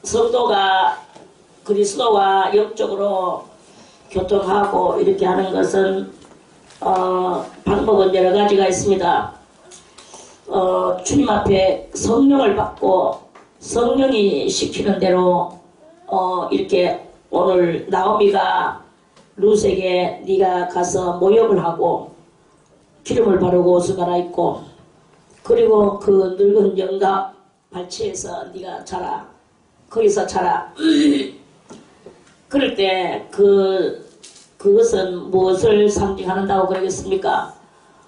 성도가 그리스도와 영적으로 교통하고 이렇게 하는 것은 방법은 여러 가지가 있습니다. 주님 앞에 성령을 받고 성령이 시키는 대로 이렇게 오늘 나오미가 룻에게 네가 가서 모욕을 하고 기름을 바르고 옷을 갈아입고 그리고 그 늙은 영감 발치에서 네가 자라 거기서 자라 그럴 때 그것은 무엇을 상징한다고 그러겠습니까?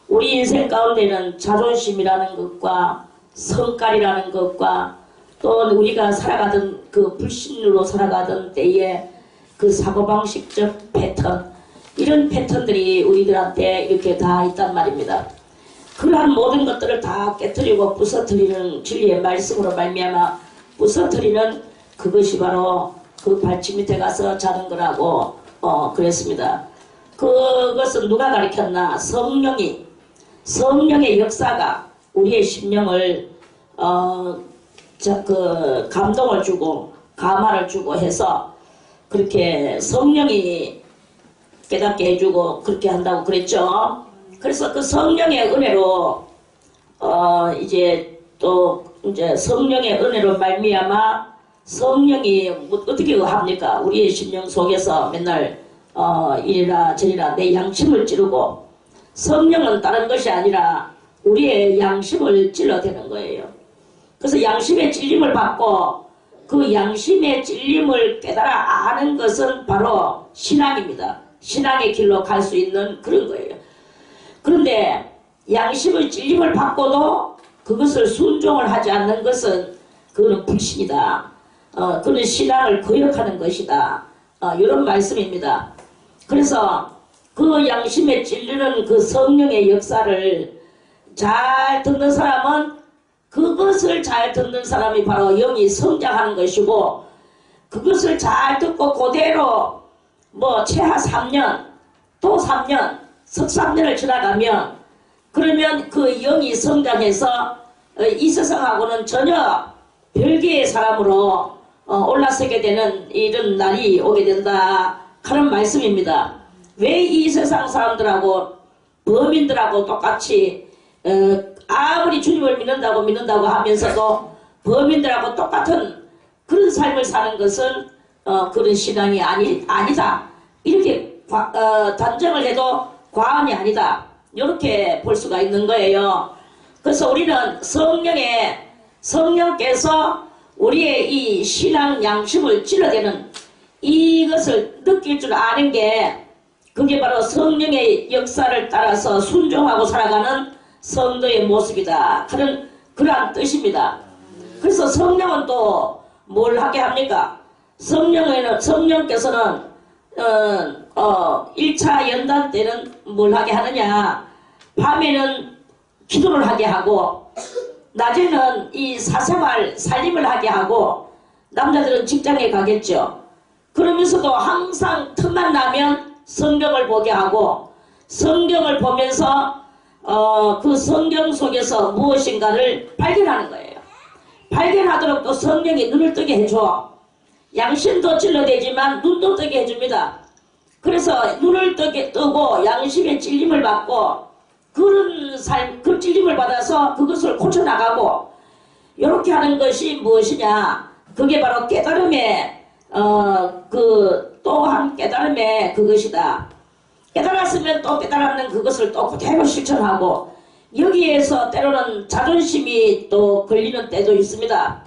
우리 인생 가운데는 자존심이라는 것과 성깔이라는 것과 또 우리가 살아가던 그 불신으로 살아가던 때에 그 사고방식적 패턴 이런 패턴들이 우리들한테 이렇게 다 있단 말입니다. 그러한 모든 것들을 다 깨뜨리고 부서뜨리는 진리의 말씀으로 말미암아 부서뜨리는 그것이 바로 그 발치 밑에 가서 자는 거라고 그랬습니다. 그것은 누가 가르쳤나? 성령의 역사가 우리의 심령을 감동을 주고 감화를 주고 해서 그렇게 성령이 깨닫게 해주고 그렇게 한다고 그랬죠. 그래서 그 성령의 은혜로 이제 성령의 은혜로 말미암아 성령이 어떻게 합니까? 우리의 심령 속에서 맨날 이리라 저리라 내 양심을 찌르고 성령은 다른 것이 아니라 우리의 양심을 찔러대는 거예요. 그래서 양심의 찔림을 받고 그 양심의 찔림을 깨달아 아는 것은 바로 신앙입니다. 신앙의 길로 갈 수 있는 그런 거예요. 그런데 양심의 찔림을 받고도 그것을 순종을 하지 않는 것은 그거는 불신이다. 그는 신앙을 거역하는 것이다. 이런 말씀입니다. 그래서 그 양심에 찔리는 그 성령의 역사를 잘 듣는 사람은 그것을 잘 듣는 사람이 바로 영이 성장하는 것이고 그것을 잘 듣고 그대로 최하 3년 또 3년 석 3년을 지나가면 그러면 그 영이 성장해서 이 세상하고는 전혀 별개의 사람으로 올라서게 되는 이런 날이 오게 된다 하는 말씀입니다. 왜 이 세상 사람들하고 범인들하고 똑같이 아무리 주님을 믿는다고 하면서도 범인들하고 똑같은 그런 삶을 사는 것은 그런 신앙이 아니다. 이렇게 단정을 해도 과언이 아니다. 이렇게 볼 수가 있는 거예요. 그래서 우리는 성령께서 우리의 이 신앙 양심을 찔러대는 이것을 느낄 줄 아는 게 그게 바로 성령의 역사를 따라서 순종하고 살아가는 성도의 모습이다. 그러한 뜻입니다. 그래서 성령은 또 뭘 하게 합니까? 성령께서는 1차 연단 때는 뭘 하게 하느냐? 밤에는 기도를 하게 하고 낮에는 이 사생활 살림을 하게 하고 남자들은 직장에 가겠죠. 그러면서도 항상 틈만 나면 성경을 보게 하고 성경을 보면서 그 성경 속에서 무엇인가를 발견하는 거예요. 발견하도록 또 성령이 눈을 뜨게 해줘. 양심도 찔러대지만 눈도 뜨게 해줍니다. 그래서 눈을 뜨고 양심의 찔림을 받고 그 찔림을 받아서 그것을 고쳐나가고 이렇게 하는 것이 무엇이냐? 그게 바로 깨달음의 또한 깨달음의 그것이다. 깨달았으면 또 깨달았는 그것을 또 그대로 실천하고 여기에서 때로는 자존심이 또 걸리는 때도 있습니다.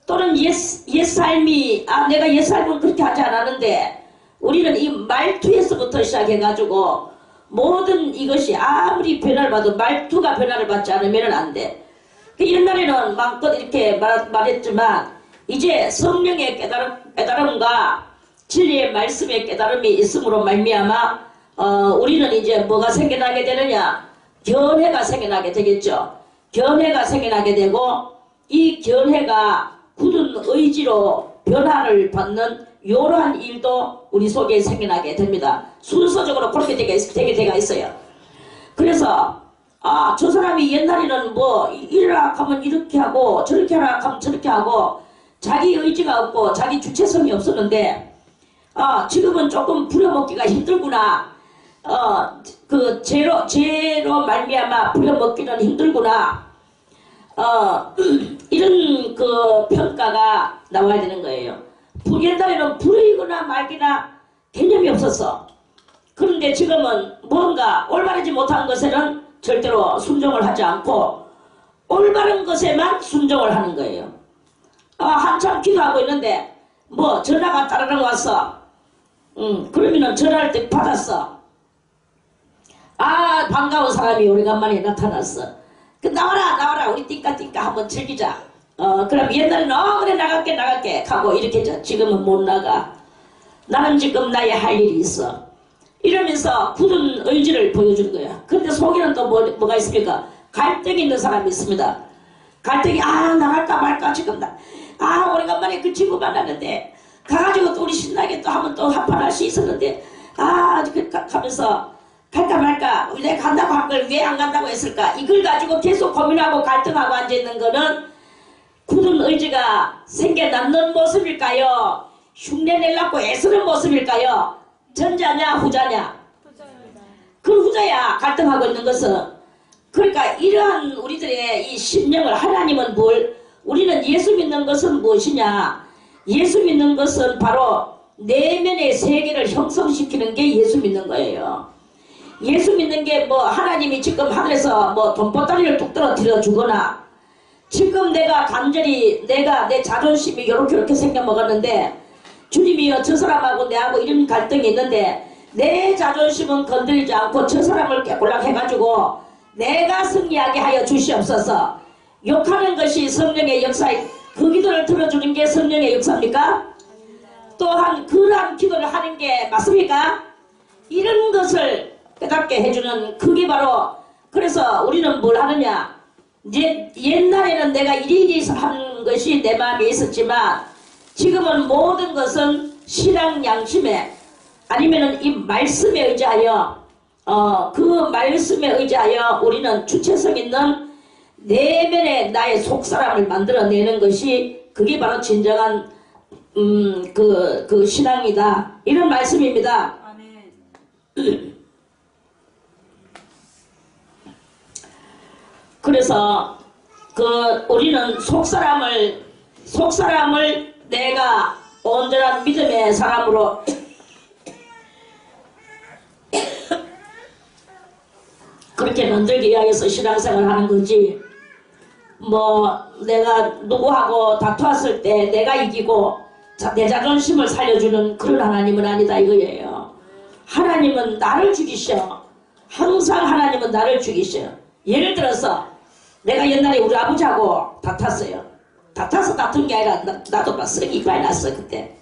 또는 옛삶이 내가 옛삶은 그렇게 하지 않았는데 우리는 이 말투에서부터 시작해가지고 모든 이것이 아무리 변화를 봐도 말투가 변화를 받지 않으면 안 돼. 옛날에는 마음껏 이렇게 말했지만 이제 성령의 깨달음과 진리의 말씀의 깨달음이 있음으로 말미암아 우리는 이제 뭐가 생겨나게 되느냐? 견해가 생겨나게 되겠죠. 견해가 생겨나게 되고 이 견해가 굳은 의지로 변화를 받는 이러한 일도 우리 속에 생겨나게 됩니다. 순서적으로 그렇게 되게 되가 있어요. 그래서 저 사람이 옛날에는 이러라 하면 이렇게 하고 저렇게 하라 하면 저렇게 하고 자기 의지가 없고 자기 주체성이 없었는데 지금은 조금 부려먹기가 힘들구나. 그 죄로 말미암아 부려먹기는 힘들구나. 이런 그 평가가 나와야 되는 거예요. 옛날에는 부르이거나 말기나 개념이 없었어. 그런데 지금은 뭔가 올바르지 못한 것에는 절대로 순종을 하지 않고 올바른 것에만 순종을 하는 거예요. 한참 기도하고 있는데 뭐 전화가 따르릉 왔어. 그러면은 전화할 때 받았어. 반가운 사람이 오래간만에 나타났어. 나와라 우리 띵까 한번 즐기자. 그럼 옛날에는 그래 나갈게 하고 이렇게 했죠. 지금은 못 나가. 나는 지금 나의 할 일이 있어. 이러면서 굳은 의지를 보여주는 거야. 근데 속에는 또 뭐가 있습니까? 갈등이 있는 사람이 있습니다. 갈등이 나갈까 말까 지금 오래간만에 그 친구 만났는데 가가지고 또 우리 신나게 또 한번 또 한판 할 수 있었는데 하면서 갈까 말까 내가 간다고 한 걸 왜 안 간다고 했을까? 이걸 가지고 계속 고민하고 갈등하고 앉아있는 거는 굳은 의지가 생겨남는 모습일까요? 흉내내려고 애쓰는 모습일까요? 전자냐 후자냐? 후자입니다. 그 후자야. 갈등하고 있는 것은. 그러니까 이러한 우리들의 이 심령을 하나님은 우리는 예수 믿는 것은 무엇이냐? 예수 믿는 것은 바로 내면의 세계를 형성시키는 게 예수 믿는 거예요. 예수 믿는 게 하나님이 지금 하늘에서 돈보따리를 뚝 떨어뜨려 주거나 지금 내가 간절히 내 자존심이 이렇게 생겨먹었는데 주님이여 저 사람하고 내하고 이런 갈등이 있는데 내 자존심은 건드리지 않고 저 사람을 깨꼴락 해가지고 내가 승리하게 하여 주시옵소서. 욕하는 것이 성령의 역사에 그 기도를 들어주는 게 성령의 역사입니까? 또한 그러한 기도를 하는 게 맞습니까? 이런 것을 깨닫게 해주는 그게 바로 그래서 우리는 뭘 하느냐 옛날에는 내가 이리저리 하는 것이 내 마음에 있었지만 지금은 모든 것은 신앙 양심에 아니면은 이 말씀에 의지하여 그 말씀에 의지하여 우리는 주체성 있는 내면의 나의 속사람을 만들어내는 것이 그게 바로 진정한 그 신앙이다. 이런 말씀입니다. 아멘. 그래서 우리는 속사람을 내가 온전한 믿음의 사람으로 그렇게 만들기 위해서 신앙생활을 하는 거지. 내가 누구하고 다투었을 때 내가 이기고 내 자존심을 살려주는 그런 하나님은 아니다 이거예요. 하나님은 나를 죽이셔. 항상 하나님은 나를 죽이셔. 예를 들어서 내가 옛날에 우리 아버지하고 다퉜어요. 다퉈서 다툰 게 아니라 나도 막 쓰레기 이빨 났어 그때.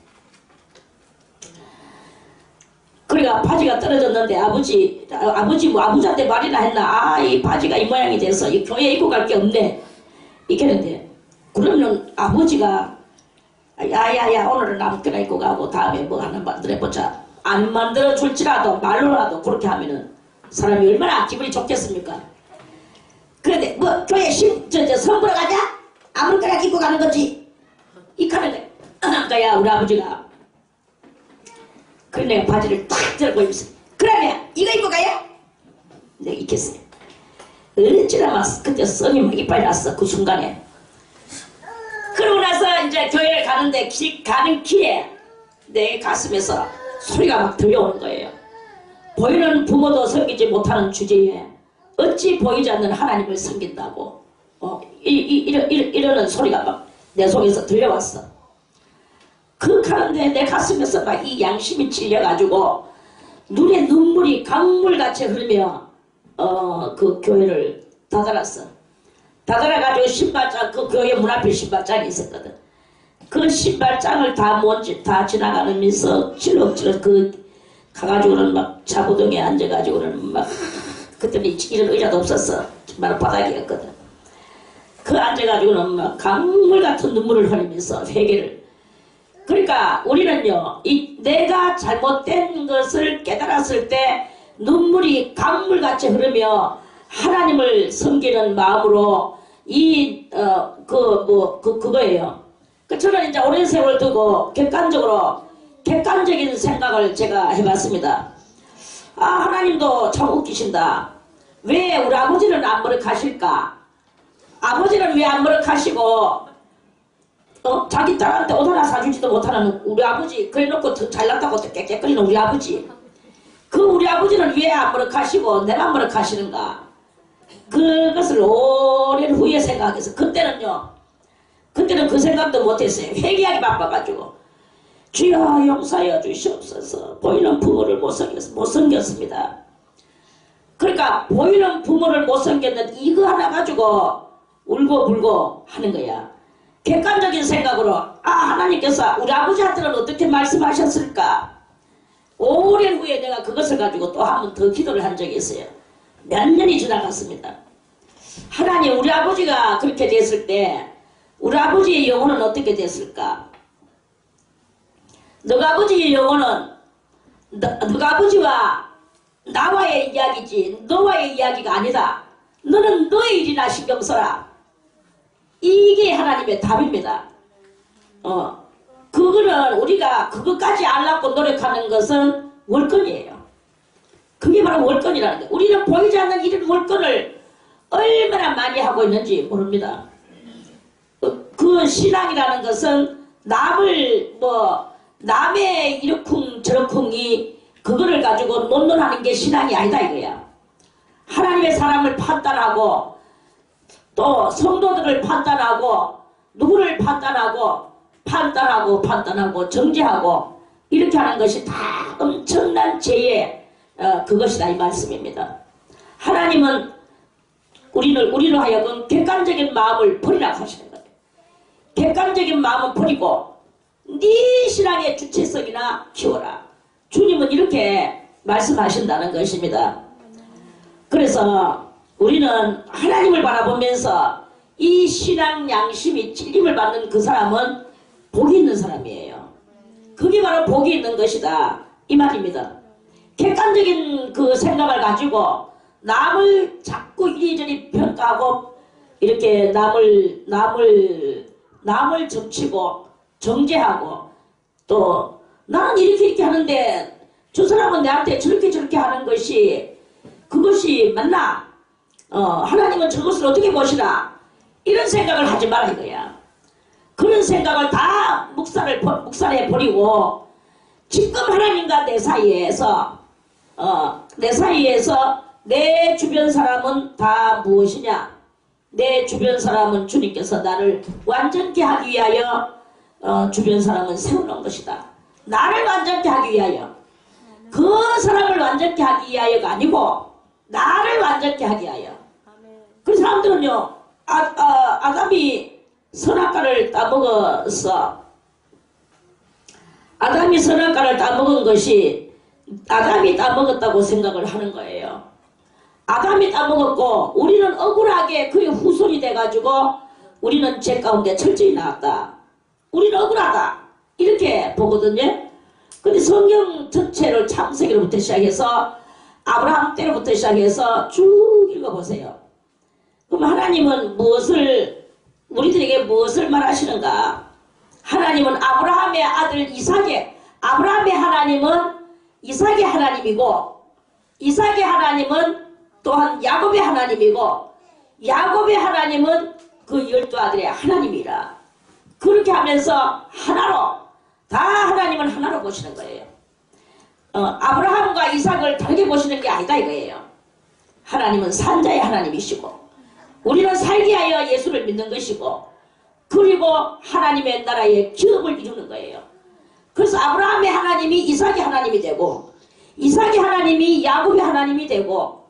그러니까 바지가 떨어졌는데 아버지한테 말이나 했나? 이 바지가 이 모양이 돼서 이 교회 입고 갈 게 없네. 이렇게 했는데 그러면 아버지가 야야야 오늘은 아무거나 입고 가고 다음에 뭐 하나 만들어보자. 안 만들어줄지라도 말로라도 그렇게 하면은 사람이 얼마나 기분이 좋겠습니까? 그런데 교회 선보러 가자? 아무거나 입고 가는 거지. 이 카는데 그러니까 우리 아버지가 그래 내가 바지를 딱 들고 입었어. 그러면 이거 입고 가요? 내가 입겠어요. 어찌나 그때 썸이 막 이빨 났어 그 순간에. 그러고 나서 이제 교회를 가는데 가는 길에 내 가슴에서 소리가 막 들려오는 거예요. 보이는 부모도 섬기지 못하는 주제에 어찌 보이지 않는 하나님을 섬긴다고 이러는 소리가 막 내 속에서 들려왔어. 그 가는데 내 가슴에서 막 이 양심이 찔려가지고 눈에 눈물이 강물같이 흐르며 그 교회를 닫아놨어. 닫아놔가지고 신발장 그 교회 문 앞에 신발장이 있었거든. 그 신발장을 다 지나가면서 찔럭찔럭 가가지고는 막 차부동에 앉아가지고는 막 그때는 이런 의자도 없었어. 정말 바닥이었거든. 그 앉아가지고는 막 강물 같은 눈물을 흘리면서 회개를. 그러니까 우리는요 내가 잘못된 것을 깨달았을 때 눈물이 강물같이 흐르며 하나님을 섬기는 마음으로 그거예요. 그 저는 이제 오랜 세월 두고 객관적인 생각을 제가 해봤습니다. 아, 하나님도 참 웃기신다. 왜 우리 아버지는 안 버럭하실까? 아버지는 왜 안 버럭하시고 자기 딸한테 옷 하나 사주지도 못하는 우리 아버지, 그래놓고 잘났다고 깨끗거리는 우리 아버지, 그 우리 아버지는 왜 안 버럭하시고 내만 버럭하시는가? 그것을 오랜 후에 생각해서 그때는 그 생각도 못했어요. 회개하기 바빠가지고 주여 용서하여 주시옵소서. 보이는 부모를 못 섬겼습니다. 그러니까 보이는 부모를 못 섬겼는데 이거 하나 가지고 울고불고 하는 거야. 객관적인 생각으로 하나님께서 우리 아버지한테는 어떻게 말씀하셨을까? 오랜 후에 내가 그것을 가지고 또 한 번 더 기도를 한 적이 있어요. 몇 년이 지나갔습니다. 하나님, 우리 아버지가 그렇게 됐을 때 우리 아버지의 영혼은 어떻게 됐을까? 너가 아버지의 영혼은 너가 아버지와 나와의 이야기지 너와의 이야기가 아니다. 너는 너의 일이나 신경 써라. 이게 하나님의 답입니다. 그거는 우리가 그것까지 알라고 노력하는 것은 월권이에요. 그게 바로 월권이라는 거예요. 우리는 보이지 않는 이런 월권을 얼마나 많이 하고 있는지 모릅니다. 그 신앙이라는 것은 남의 이러쿵 저러쿵이 그거를 가지고 논논하는 게 신앙이 아니다 이거야. 하나님의 사람을 판단하고 또 성도들을 판단하고 누구를 판단하고 정죄하고 이렇게 하는 것이 다 엄청난 죄의 그것이다 이 말씀입니다. 하나님은 우리로 하여금 객관적인 마음을 버리라 하시는 거예요. 객관적인 마음은 버리고 네 신앙의 주체성이나 키워라. 주님은 이렇게 말씀하신다는 것입니다. 그래서 우리는 하나님을 바라보면서 이 신앙 양심이 찔림을 받는 그 사람은 복이 있는 사람이에요. 그게 바로 복이 있는 것이다 이 말입니다. 객관적인 그 생각을 가지고 남을 자꾸 이리저리 평가하고 이렇게 남을 점치고 정죄하고 또 나는 이렇게 하는데 저 사람은 내한테 저렇게 하는 것이 그것이 맞나? 하나님은 저것을 어떻게 보시나? 이런 생각을 하지 마라 이거야. 그런 생각을 다 묵살해 버리고 지금 하나님과 내 사이에서 내 주변 사람은 다 무엇이냐? 내 주변 사람은 주님께서 나를 완전케 하기 위하여 주변 사람은 세우는 것이다. 나를 완전케 하기 위하여, 그 사람을 완전케 하기 위하여가 아니고 나를 완전케 하기 위하여. 그 사람들은요, 아담이 선악과를 따먹었어. 아담이 선악과를 따먹은 것이 아담이 따먹었다고 생각을 하는 거예요. 아담이 따먹었고 우리는 억울하게 그의 후손이 돼가지고 우리는 죄 가운데 철저히 나왔다. 우리는 억울하다. 이렇게 보거든요. 근데 성경 전체를 창세기로부터 시작해서 아브라함 때로부터 시작해서 쭉 읽어보세요. 그럼 하나님은 우리들에게 무엇을 말하시는가? 하나님은 아브라함의 아들 아브라함의 하나님은 이삭의 하나님이고, 이삭의 하나님은 또한 야곱의 하나님이고, 야곱의 하나님은 그 12아들의 하나님이라. 그렇게 하면서 다 하나님은 하나로 보시는 거예요. 아브라함과 이삭을 다르게 보시는 게 아니다 이거예요. 하나님은 산자의 하나님이시고 우리는 살기 위하여 예수를 믿는 것이고, 그리고 하나님의 나라의 기업을 이루는 거예요. 그래서 아브라함의 하나님이 이삭의 하나님이 되고, 이삭의 하나님이 야곱의 하나님이 되고,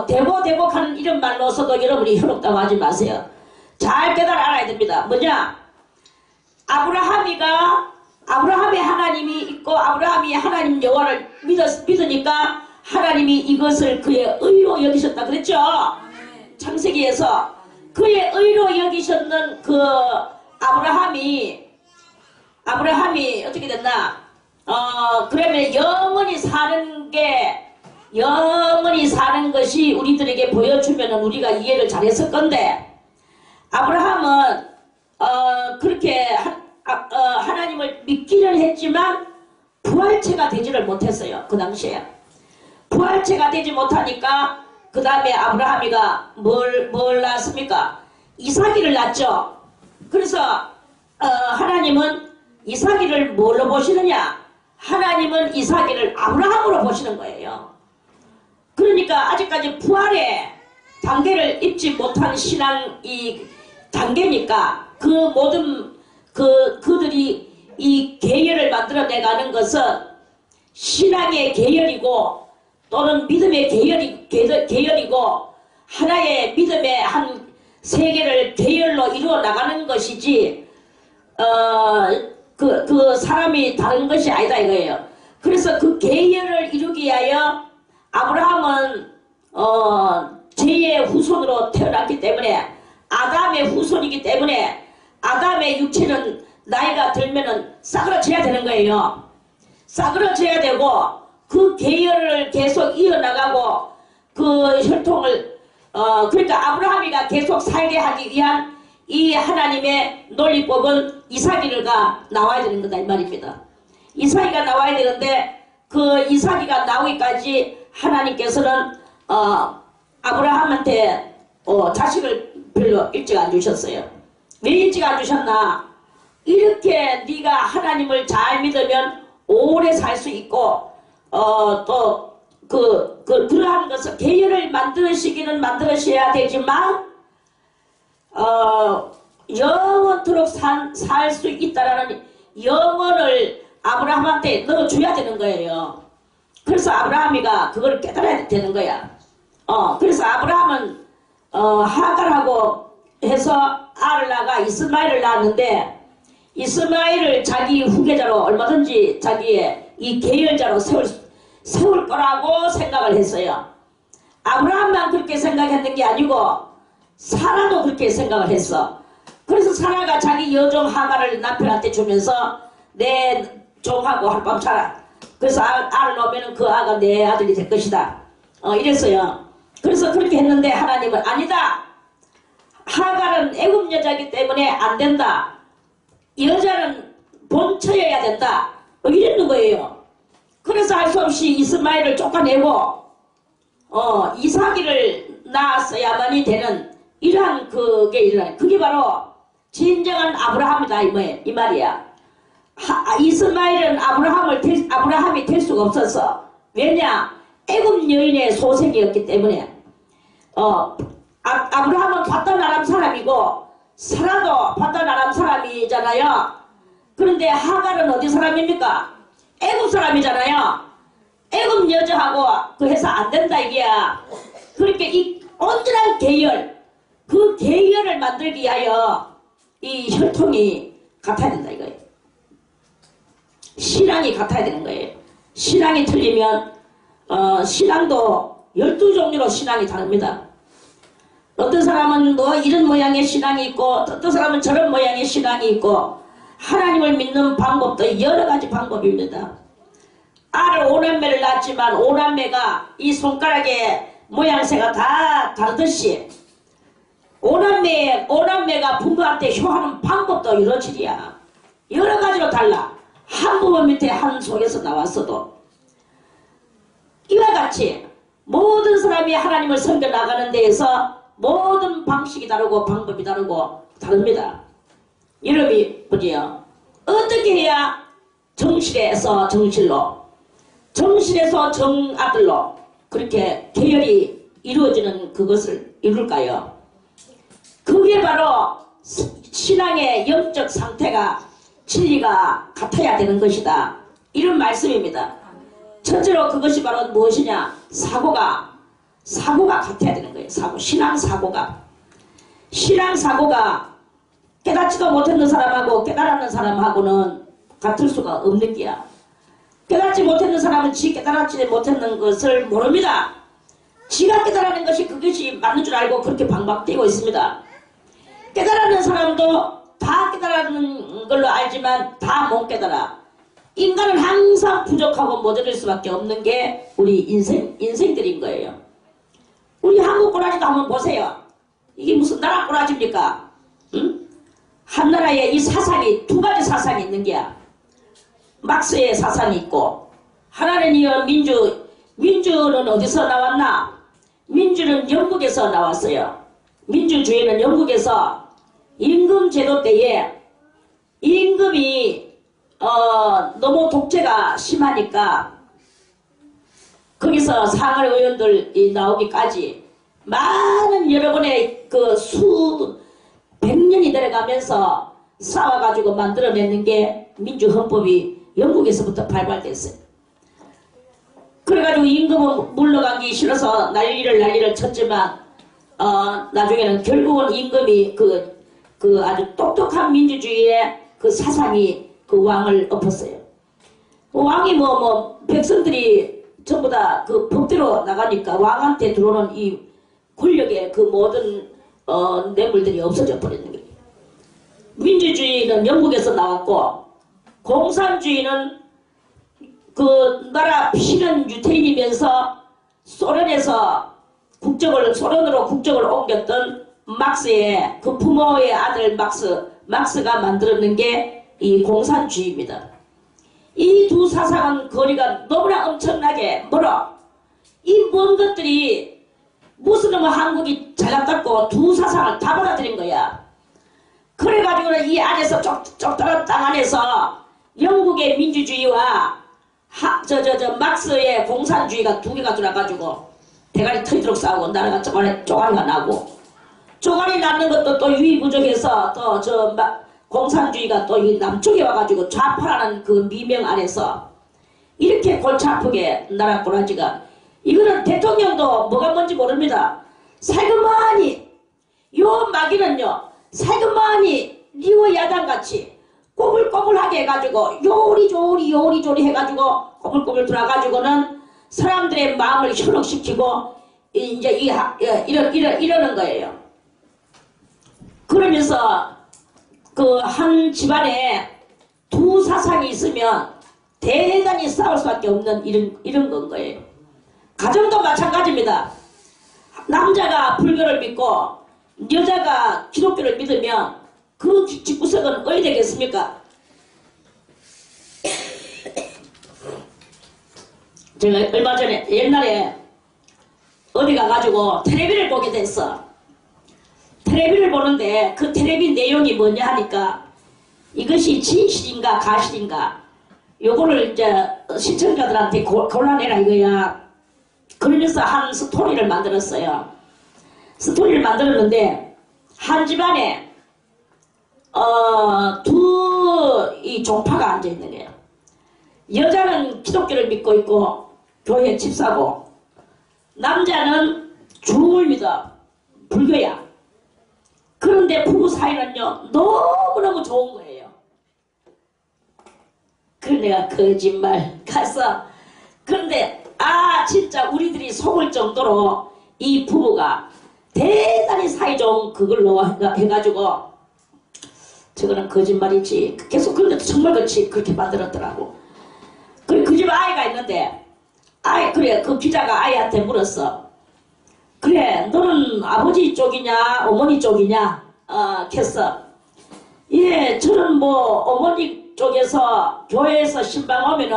대보하는 이런 말로서도 여러분이 현혹당하고 하지 마세요. 잘 알아야 됩니다. 뭐냐? 아브라함의 하나님이 있고 아브라함이 하나님 여호와를 믿으니까 하나님이 이것을 그의 의로 여기셨다 그랬죠? 창세기에서 그의 의로 여기셨는 그 아브라함이 어떻게 됐나? 그러면 영원히 사는 것이 우리들에게 보여주면 우리가 이해를 잘했을 건데, 아브라함은 그렇게 있지만 부활체가 되지를 못했어요. 그 당시에. 부활체가 되지 못하니까 그 다음에 아브라함이가 뭘 낳았습니까? 이삭이를 낳죠. 그래서 하나님은 이삭이를 뭘로 보시느냐? 하나님은 이삭이를 아브라함으로 보시는 거예요. 그러니까 아직까지 부활의 단계를 입지 못한 신앙이 단계니까 그 모든 그들이 이 계열을 만들어내가는 것은 신앙의 계열이고 또는 믿음의 계열이고 하나의 믿음의 한 세계를 계열로 이루어 나가는 것이지 그 사람이 다른 것이 아니다 이거예요. 그래서 그 계열을 이루기 위하여 아브라함은 죄의 후손으로 태어났기 때문에 아담의 후손이기 때문에 아담의 육체는 나이가 들면은 싸그러져야 되는 거예요. 싸그러져야 되고 그 계열을 계속 이어나가고 그 혈통을 그러니까 아브라함이가 계속 살게 하기 위한 이 하나님의 논리법은 이삭이가 나와야 되는 거다 이 말입니다. 이삭이가 나와야 되는데 그 이삭이가 나오기까지 하나님께서는 아브라함한테 자식을 별로 일찍 안 주셨어요. 왜 일찍 안 주셨나? 이렇게 네가 하나님을 잘 믿으면 오래 살 수 있고 또 그러한 것을 계열을 만드시기는 만드셔야 되지만 영원토록 살 수 있다라는 영원을 아브라함한테 넣어줘야 되는 거예요. 그래서 아브라함이가 그걸 깨달아야 되는 거야. 그래서 아브라함은 하갈하고 해서 알을 낳아 이스마엘을 낳았는데 이스마엘을 자기 후계자로 얼마든지 자기의 이 계열자로 세울 거라고 생각을 했어요. 아브라함만 그렇게 생각했는 게 아니고 사라도 그렇게 생각을 했어. 그래서 사라가 자기 여종 하갈을 남편한테 주면서 내 종하고 하룻밤 자라. 그래서 알을 낳으면 그 아가 내 아들이 될 것이다. 이랬어요. 그래서 그렇게 했는데 하나님은 아니다. 하갈은 애굽 여자이기 때문에 안 된다. 여자는 본처여야 된다. 이랬는 거예요. 그래서 할 수 없이 이스마엘을 쫓아내고 이삭이를 낳았어야만이 되는 이러한 그게 바로 진정한 아브라함이다 이 말이야. 이스마엘은 아브라함이 될 수가 없어서 왜냐? 애굽 여인의 소생이었기 때문에 아브라함은 바단 아람 사람이고 사라도 바단 아람 사람이잖아요. 그런데 하갈은 어디 사람입니까? 애굽 사람이잖아요. 애굽 여자하고 그 해서 안 된다 이게야. 그렇게 이 온전한 계열, 그 계열을 만들기 위하여 이 혈통이 같아야 된다 이거예요. 신앙이 같아야 되는 거예요. 신앙이 틀리면 신앙도 12종류로 신앙이 다릅니다. 어떤 사람은 뭐 이런 모양의 신앙이 있고 어떤 사람은 저런 모양의 신앙이 있고 하나님을 믿는 방법도 여러 가지 방법입니다. 알을 5남매를 낳았지만 5남매가 이 손가락의 모양새가 다 다르듯이 5남매가 부부한테 효하는 방법도 여러 질이야. 여러 가지로 달라. 한 부모 밑에 한 속에서 나왔어도 이와 같이 모든 사람이 하나님을 섬겨 나가는 데에서 모든 방식이 다르고 방법이 다르고 다릅니다. 여러분이 보지요. 어떻게 해야 정실에서 정실로, 정실에서 정아들로 그렇게 계열이 이루어지는 그것을 이룰까요? 그게 바로 신앙의 영적 상태가 진리가 같아야 되는 것이다. 이런 말씀입니다. 첫째로 그것이 바로 무엇이냐? 사고가 같아야 되는 거예요. 신앙사고가 깨닫지도 못했는 사람하고 깨달았는 사람하고는 같을 수가 없는 게야. 깨닫지 못했는 사람은 깨달았지 못했는 것을 모릅니다. 지가 깨달았는 것이 그것이 맞는 줄 알고 그렇게 방박되고 있습니다. 깨달았는 사람도 다 깨달았는 걸로 알지만 다 못 깨달아. 인간은 항상 부족하고 모자랄 수밖에 없는 게 우리 인생들인 거예요. 우리 한국 꼬라지도 한번 보세요. 이게 무슨 나라 꼬라지입니까? 응? 한 나라에 이 사상이 두 가지 사상이 있는 게야. 막스의 사상이 있고, 하나는 이어 민주는 어디서 나왔나? 민주는 영국에서 나왔어요. 민주주의는 영국에서 임금제도 때에 임금이 너무 독재가 심하니까 거기서 상할 의원들이 나오기까지 많은 여러분의 그 백년이 들어가면서 싸워가지고 만들어내는 게 민주헌법이 영국에서부터 발발됐어요. 그래가지고 임금은 물러가기 싫어서 난리를 쳤지만 나중에는 결국은 임금이 그 아주 똑똑한 민주주의의 그 사상이 그 왕을 엎었어요. 왕이 백성들이 전부 다 그 법대로 나가니까 왕한테 들어오는 이 권력의 그 모든 뇌물들이 없어져 버리는 거예요. 민주주의는 영국에서 나왔고, 공산주의는 그 나라 피는 유태인이면서 소련으로 국적을 옮겼던 막스의 그 부모의 아들 막스가 만들어낸 게 이 공산주의입니다. 이 두 사상은 거리가 너무나 엄청나게 멀어. 이 먼 것들이 무슨 한국이 잘났다고 두 사상을 다 받아들인 거야. 그래가지고는 이 안에서 좁다란 땅 안에서 영국의 민주주의와 막스의 공산주의가 두 개가 들어가지고 대가리 터지도록 싸우고 나라가 쪼가리가 나고, 쪼가리 나는 것도 또 유의부족해서 또 공산주의가 또 남쪽에 와가지고 좌파라는 그 미명 안에서 이렇게 골치 아프게 나라 꼬라지가, 이거는 대통령도 뭐가 뭔지 모릅니다. 살그마니 요 마귀는요, 살그마니 리오 야당같이 꼬불꼬불하게 해가지고 요리조리 해가지고 꼬불꼬불 들어가지고는 사람들의 마음을 현혹시키고 이제 이러는 거예요. 그러면서 그 한 집안에 두 사상이 있으면 대단히 싸울 수밖에 없는 이런 건 거예요. 가정도 마찬가지입니다. 남자가 불교를 믿고 여자가 기독교를 믿으면 그 집구석은 어디 되겠습니까? 제가 얼마 전에 옛날에 어디 가가지고 텔레비를 보게 됐어. 텔레비를 보는데 그 텔레비 내용이 뭐냐 하니까 이것이 진실인가 가실인가 요거를 이제 시청자들한테 골라내라 이거야. 그러면서 한 스토리를 만들었어요. 스토리를 만들었는데 한 집안에 이 종파가 앉아있는 거예요. 여자는 기독교를 믿고 있고 교회 집사고, 남자는 중을 믿어 불교야. 그런데 부부 사이는요 너무너무 좋은 거예요. 그래 내가 거짓말 가서, 그런데 진짜 우리들이 속을 정도로 이 부부가 대단히 사이좋은 그걸로 해가지고, 저거는 거짓말이지 계속, 그런데 정말 그렇게 만들었더라고. 그 집에 아이가 있는데 그래 그 기자가 아이한테 물었어. 그래 너는 아버지 쪽이냐 어머니 쪽이냐 했어. 예, 저는 어머니 쪽에서 교회에서 신방 오면은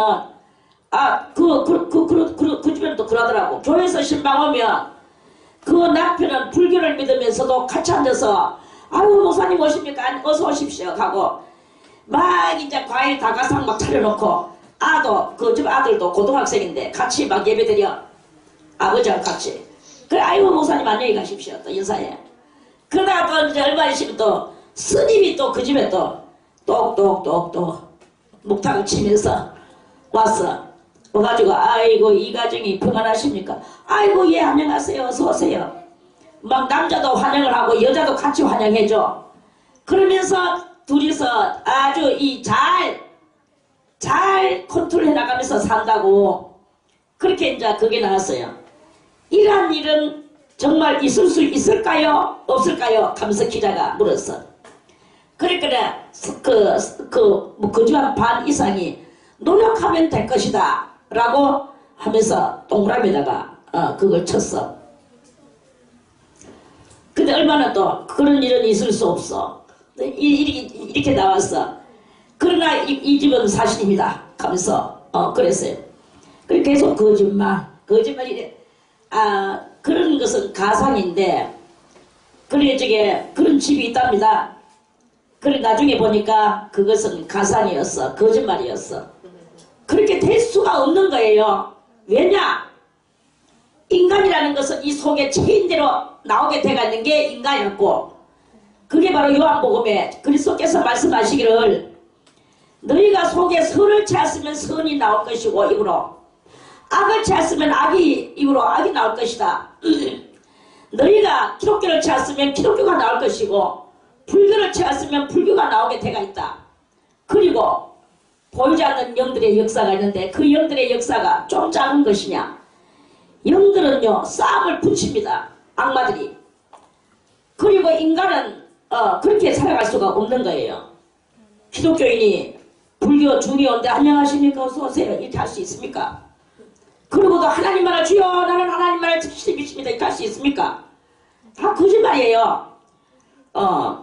그 집에는 또 그러더라고. 교회에서 신방 오면 그 남편은 불교를 믿으면서도 같이 앉아서 아유 목사님 오십니까? 어서 오십시오 하고 막 이제 과일 다가상 막 차려놓고, 그 집 아들도 고등학생인데 같이 막 예배드려. 아버지랑 같이. 그래 아이고 목사님 안녕히 가십시오 또 인사해. 그러다가 또 이제 얼마 있으면 또 스님이 또 그 집에 또 똑똑똑똑 목탁을 치면서 왔어. 와가지고 아이고 이 가정이 평안하십니까? 아이고 예 안녕하세요 어서 오세요. 막 남자도 환영을 하고 여자도 같이 환영해줘. 그러면서 둘이서 아주 잘 컨트롤해 나가면서 산다고. 그렇게 이제 그게 나왔어요. 이러한 일은 정말 있을 수 있을까요? 없을까요? 하면서 기자가 물었어. 그러니까 그 집안 반 이상이 노력하면 될 것이다 라고 하면서 동그라미에다가 그걸 쳤어. 근데 얼마나 또 그런 일은 있을 수 없어. 이렇게 나왔어. 그러나 이 집은 사실입니다 하면서 그랬어요. 그리고 계속 거짓말이래. 그런 것은 가상인데 그래 저게 그런 집이 있답니다. 그래 나중에 보니까 그것은 가상이었어. 거짓말이었어. 그렇게 될 수가 없는 거예요. 왜냐? 인간이라는 것은 이 속에 체인대로 나오게 돼가 있는 게 인간이었고, 그게 바로 요한복음에 그리스도께서 말씀하시기를 너희가 속에 선을 채웠으면 선이 나올 것이고 입으로, 악을 채웠으면 악이 입으로 악이 나올 것이다. 너희가 기독교를 채웠으면 기독교가 나올 것이고 불교를 채웠으면 불교가 나오게 돼가 있다. 그리고 보이지 않는 영들의 역사가 있는데 그 영들의 역사가 좀 작은 것이냐? 영들은요 싸움을 붙입니다. 악마들이. 그리고 인간은 그렇게 살아갈 수가 없는 거예요. 기독교인이 불교 중이온데 안녕하십니까 어서오세요 이렇게 할 수 있습니까? 그리고도 하나님 말을 주여 나는 하나님 말을 진실히 믿습니다 이렇게 할 수 있습니까? 다 거짓말이에요.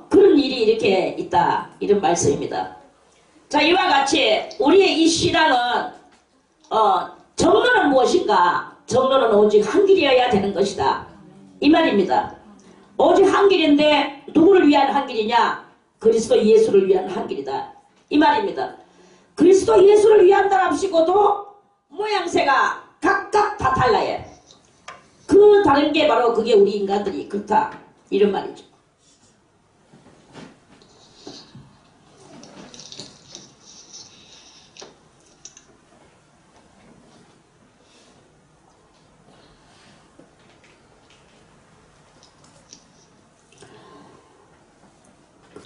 그런 일이 이렇게 있다 이런 말씀입니다. 자, 이와 같이 우리의 이 신앙은 정론은 무엇인가? 정론은 오직 한 길이어야 되는 것이다 이 말입니다. 오직 한 길인데 누구를 위한 한 길이냐? 그리스도 예수를 위한 한 길이다 이 말입니다. 그리스도 예수를 위한다랍시고도 모양새가 각각 다 달라요. 그 다른 게 바로 그게 우리 인간들이 그렇다 이런 말이죠.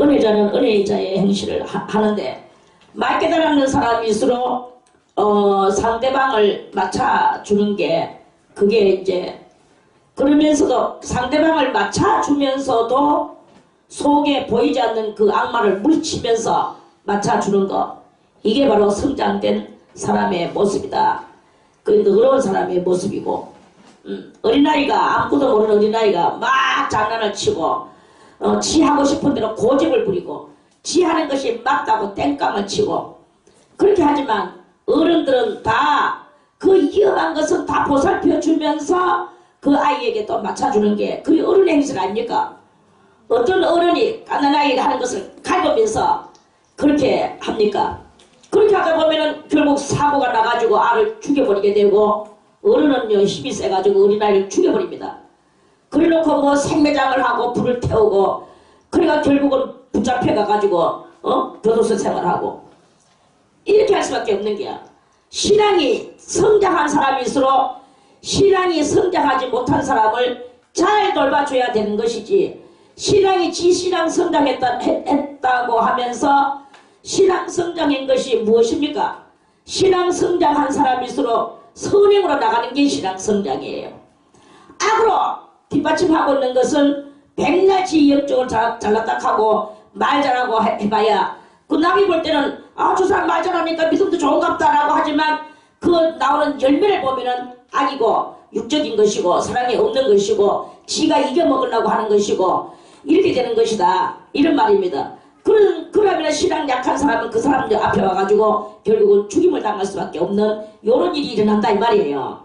은혜자는 은혜자의 행실을 하는데 말 깨달는 사람일수록 상대방을 맞춰주는 게 그게 이제 그러면서도 상대방을 맞춰주면서도 속에 보이지 않는 그 악마를 물리치면서 맞춰주는 거 이게 바로 성장된 사람의 모습이다. 그 너그러운 사람의 모습이고 어린아이가 아무것도 모르는 어린아이가 막 장난을 치고 지 하고 싶은 대로 고집을 부리고 지 하는 것이 맞다고 땡깡을 치고 그렇게 하지만 어른들은 다 그 위험한 것은 다 보살펴 주면서 그 아이에게 또 맞춰주는 게 그게 어른의 행실 아닙니까? 어떤 어른이 갓난아이가 하는 것을 갈구면서 그렇게 합니까? 그렇게 하다 보면은 결국 사고가 나가지고 아를 죽여버리게 되고 어른은요 힘이 세가지고 어린아이를 죽여버립니다. 그래놓고 뭐 생매장을 하고 불을 태우고 그래가 결국은 붙잡혀가가지고 교도소 생활하고 이렇게 할 수밖에 없는 게야. 신앙이 성장한 사람일수록 신앙이 성장하지 못한 사람을 잘 돌봐줘야 되는 것이지 신앙이 지 신앙 성장했다고 하면서 신앙 성장한 것이 무엇입니까? 신앙 성장한 사람일수록 선행으로 나가는 게 신앙 성장이에요. 악으로 뒷받침하고 있는 것은 백날 지 역적을 잘났다 하고 말 잘하고 해봐야 그 남이 볼 때는 저 사람 말 잘하니까 믿음도 좋은갑다라고 하지만 그 나오는 열매를 보면은 악이고 육적인 것이고 사랑이 없는 것이고 지가 이겨먹으려고 하는 것이고 이렇게 되는 것이다 이런 말입니다. 그러면 신앙 약한 사람은 그 사람들 앞에 와가지고 결국은 죽임을 당할 수밖에 없는 이런 일이 일어난다 이 말이에요.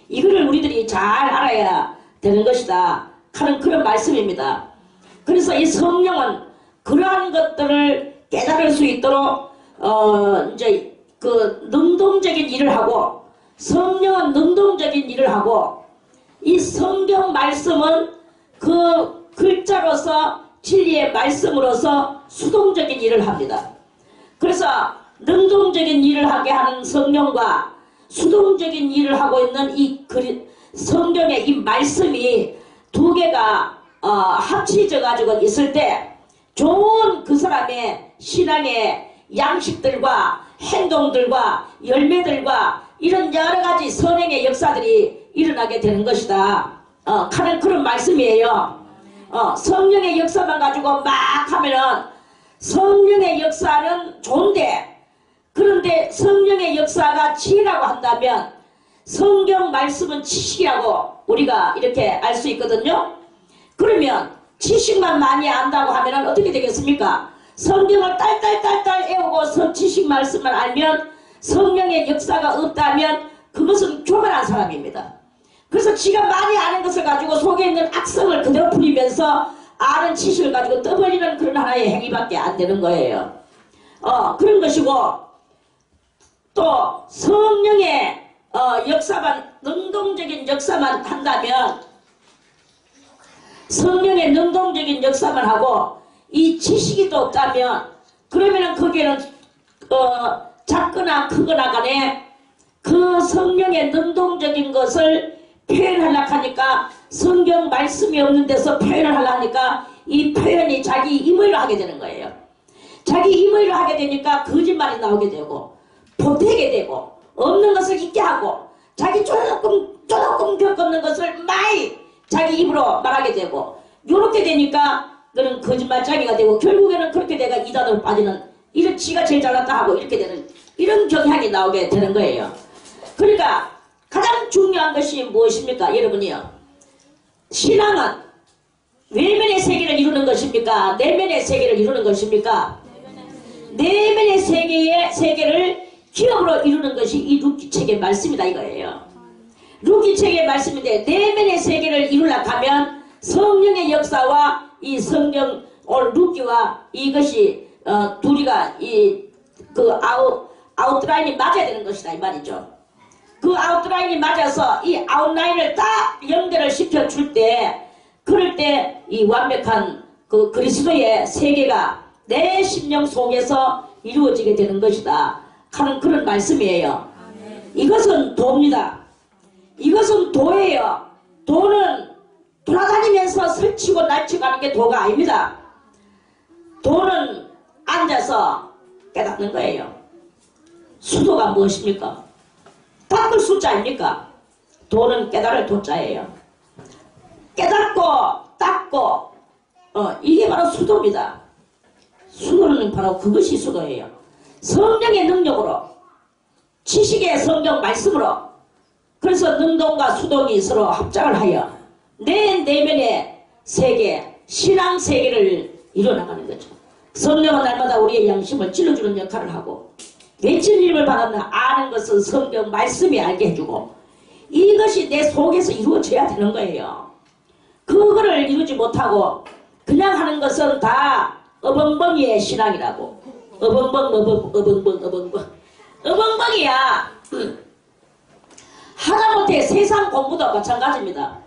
이거를 우리들이 잘 알아야 되는 것이다 하는 그런 말씀입니다. 그래서 이 성령은 그러한 것들을 깨달을 수 있도록 이제 그 능동적인 일을 하고 성령은 능동적인 일을 하고 이 성경 말씀은 그 글자로서 진리의 말씀으로서 수동적인 일을 합니다. 그래서 능동적인 일을 하게 하는 성령과 수동적인 일을 하고 있는 이 성경의 이 말씀이 두 개가 합치져 가지고 있을 때 좋은 그 사람의 신앙의 양식들과 행동들과 열매들과 이런 여러가지 선행의 역사들이 일어나게 되는 것이다 하는 그런 말씀이에요. 성령의 역사만 가지고 막 하면은 성령의 역사는 좋은데 그런데 성령의 역사가 지혜라고 한다면 성경 말씀은 지식이라고 우리가 이렇게 알 수 있거든요. 그러면 지식만 많이 안다고 하면 어떻게 되겠습니까? 성경을 딸딸딸딸 애우고 지식 말씀을 알면 성령의 역사가 없다면 그것은 교만한 사람입니다. 그래서 지가 많이 아는 것을 가지고 속에 있는 악성을 그대로 부리면서 아는 지식을 가지고 떠벌리는 그런 하나의 행위밖에 안 되는 거예요. 그런 것이고, 또 성령의 역사만, 능동적인 역사만 한다면, 성령의 능동적인 역사만 하고 이 지식이 또 없다면, 그러면은 거기에는 작거나 크거나 간에 그 성령의 능동적인 것을 표현하려고 하니까, 성경 말씀이 없는 데서 표현을 하려고 하니까 이 표현이 자기 임의로 하게 되는 거예요. 자기 임의로 하게 되니까 거짓말이 나오게 되고 보태게 되고 없는 것을 있게 하고 자기 조금 겪었는 것을 많이 자기 입으로 말하게 되고, 요렇게 되니까 그는 거짓말쟁이가 되고 결국에는 그렇게 내가 이단으로 빠지는, 이런 지가 제일 잘났다 하고 이렇게 되는 이런 경향이 나오게 되는 거예요. 그러니까 가장 중요한 것이 무엇입니까? 여러분이요, 신앙은 외면의 세계를 이루는 것입니까? 내면의 세계를 이루는 것입니까? 내면의 세계를 기업으로 이루는 것이 이 루키 책의 말씀이다 이거예요. 루키 책의 말씀인데, 내면의 세계를 이루려고 하면 성령의 역사와 이 성경 루키와 이것이 둘이가 그 아웃라인이 맞아야 되는 것이다 이 말이죠. 그 아웃라인이 맞아서 이 아웃라인을 딱 연결을 시켜줄 때, 그럴 때 이 완벽한 그 그리스도의 세계가 내 심령 속에서 이루어지게 되는 것이다 하는 그런 말씀이에요. 이것은 도입니다. 이것은 도예요. 도는 돌아다니면서 설치고 날치고 하는 게 도가 아닙니다. 도는 앉아서 깨닫는 거예요. 수도가 무엇입니까? 닦을 숫자입니까? 도는 깨달을 도자예요. 깨닫고 닦고 이게 바로 수도입니다. 수도는 바로 그것이 수도예요. 성령의 능력으로, 지식의 성경 말씀으로, 그래서 능동과 수동이 서로 합작을 하여 내 내면의 세계, 신앙 세계를 이뤄나가는 거죠. 성령은 날마다 우리의 양심을 찔러주는 역할을 하고, 외침님을 받았나 아는 것은 성경 말씀이 알게 해주고, 이것이 내 속에서 이루어져야 되는 거예요. 그거를 이루지 못하고 그냥 하는 것은 다 어벙벙이의 신앙이라고. 어벙벙이야. 하다못해 세상 공부도 마찬가지입니다.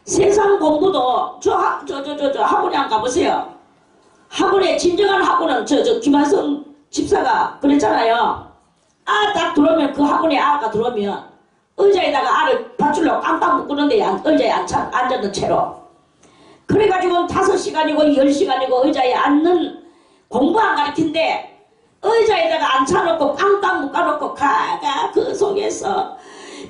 세상 공부도 저 학원에 안 가보세요. 학원에, 진정한 학원은 김한성 집사가 그랬잖아요. 딱 들어오면, 그 학원에 아가 들어오면 의자에다가 알을 밧줄로 깜빡 묶는데 의자에 앉았는 채로. 그래가지고 5시간이고 10시간이고 의자에 앉는, 공부 안 가르친데 의자에다가 앉혀놓고 깜빡 묶어놓고 가가 그 속에서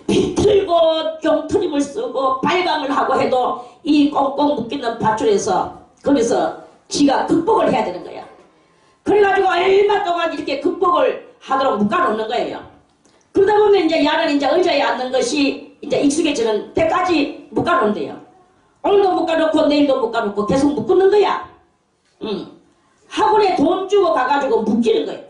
비틀고 경트림을 쓰고 발광을 하고 해도 이 꽁꽁 묶이는 밧줄에서 거기서 지가 극복을 해야 되는 거야. 그래가지고 얼마 동안 이렇게 극복을 하도록 묶어놓는 거예요. 그러다 보면 이제 야는 이제 의자에 앉는 것이 이제 익숙해지는 때까지 묶어놓는데요. 오늘도 묶어놓고 내일도 묶어놓고 계속 묶는 거야. 학원에 돈 주고 가가지고 묶이는 거예요.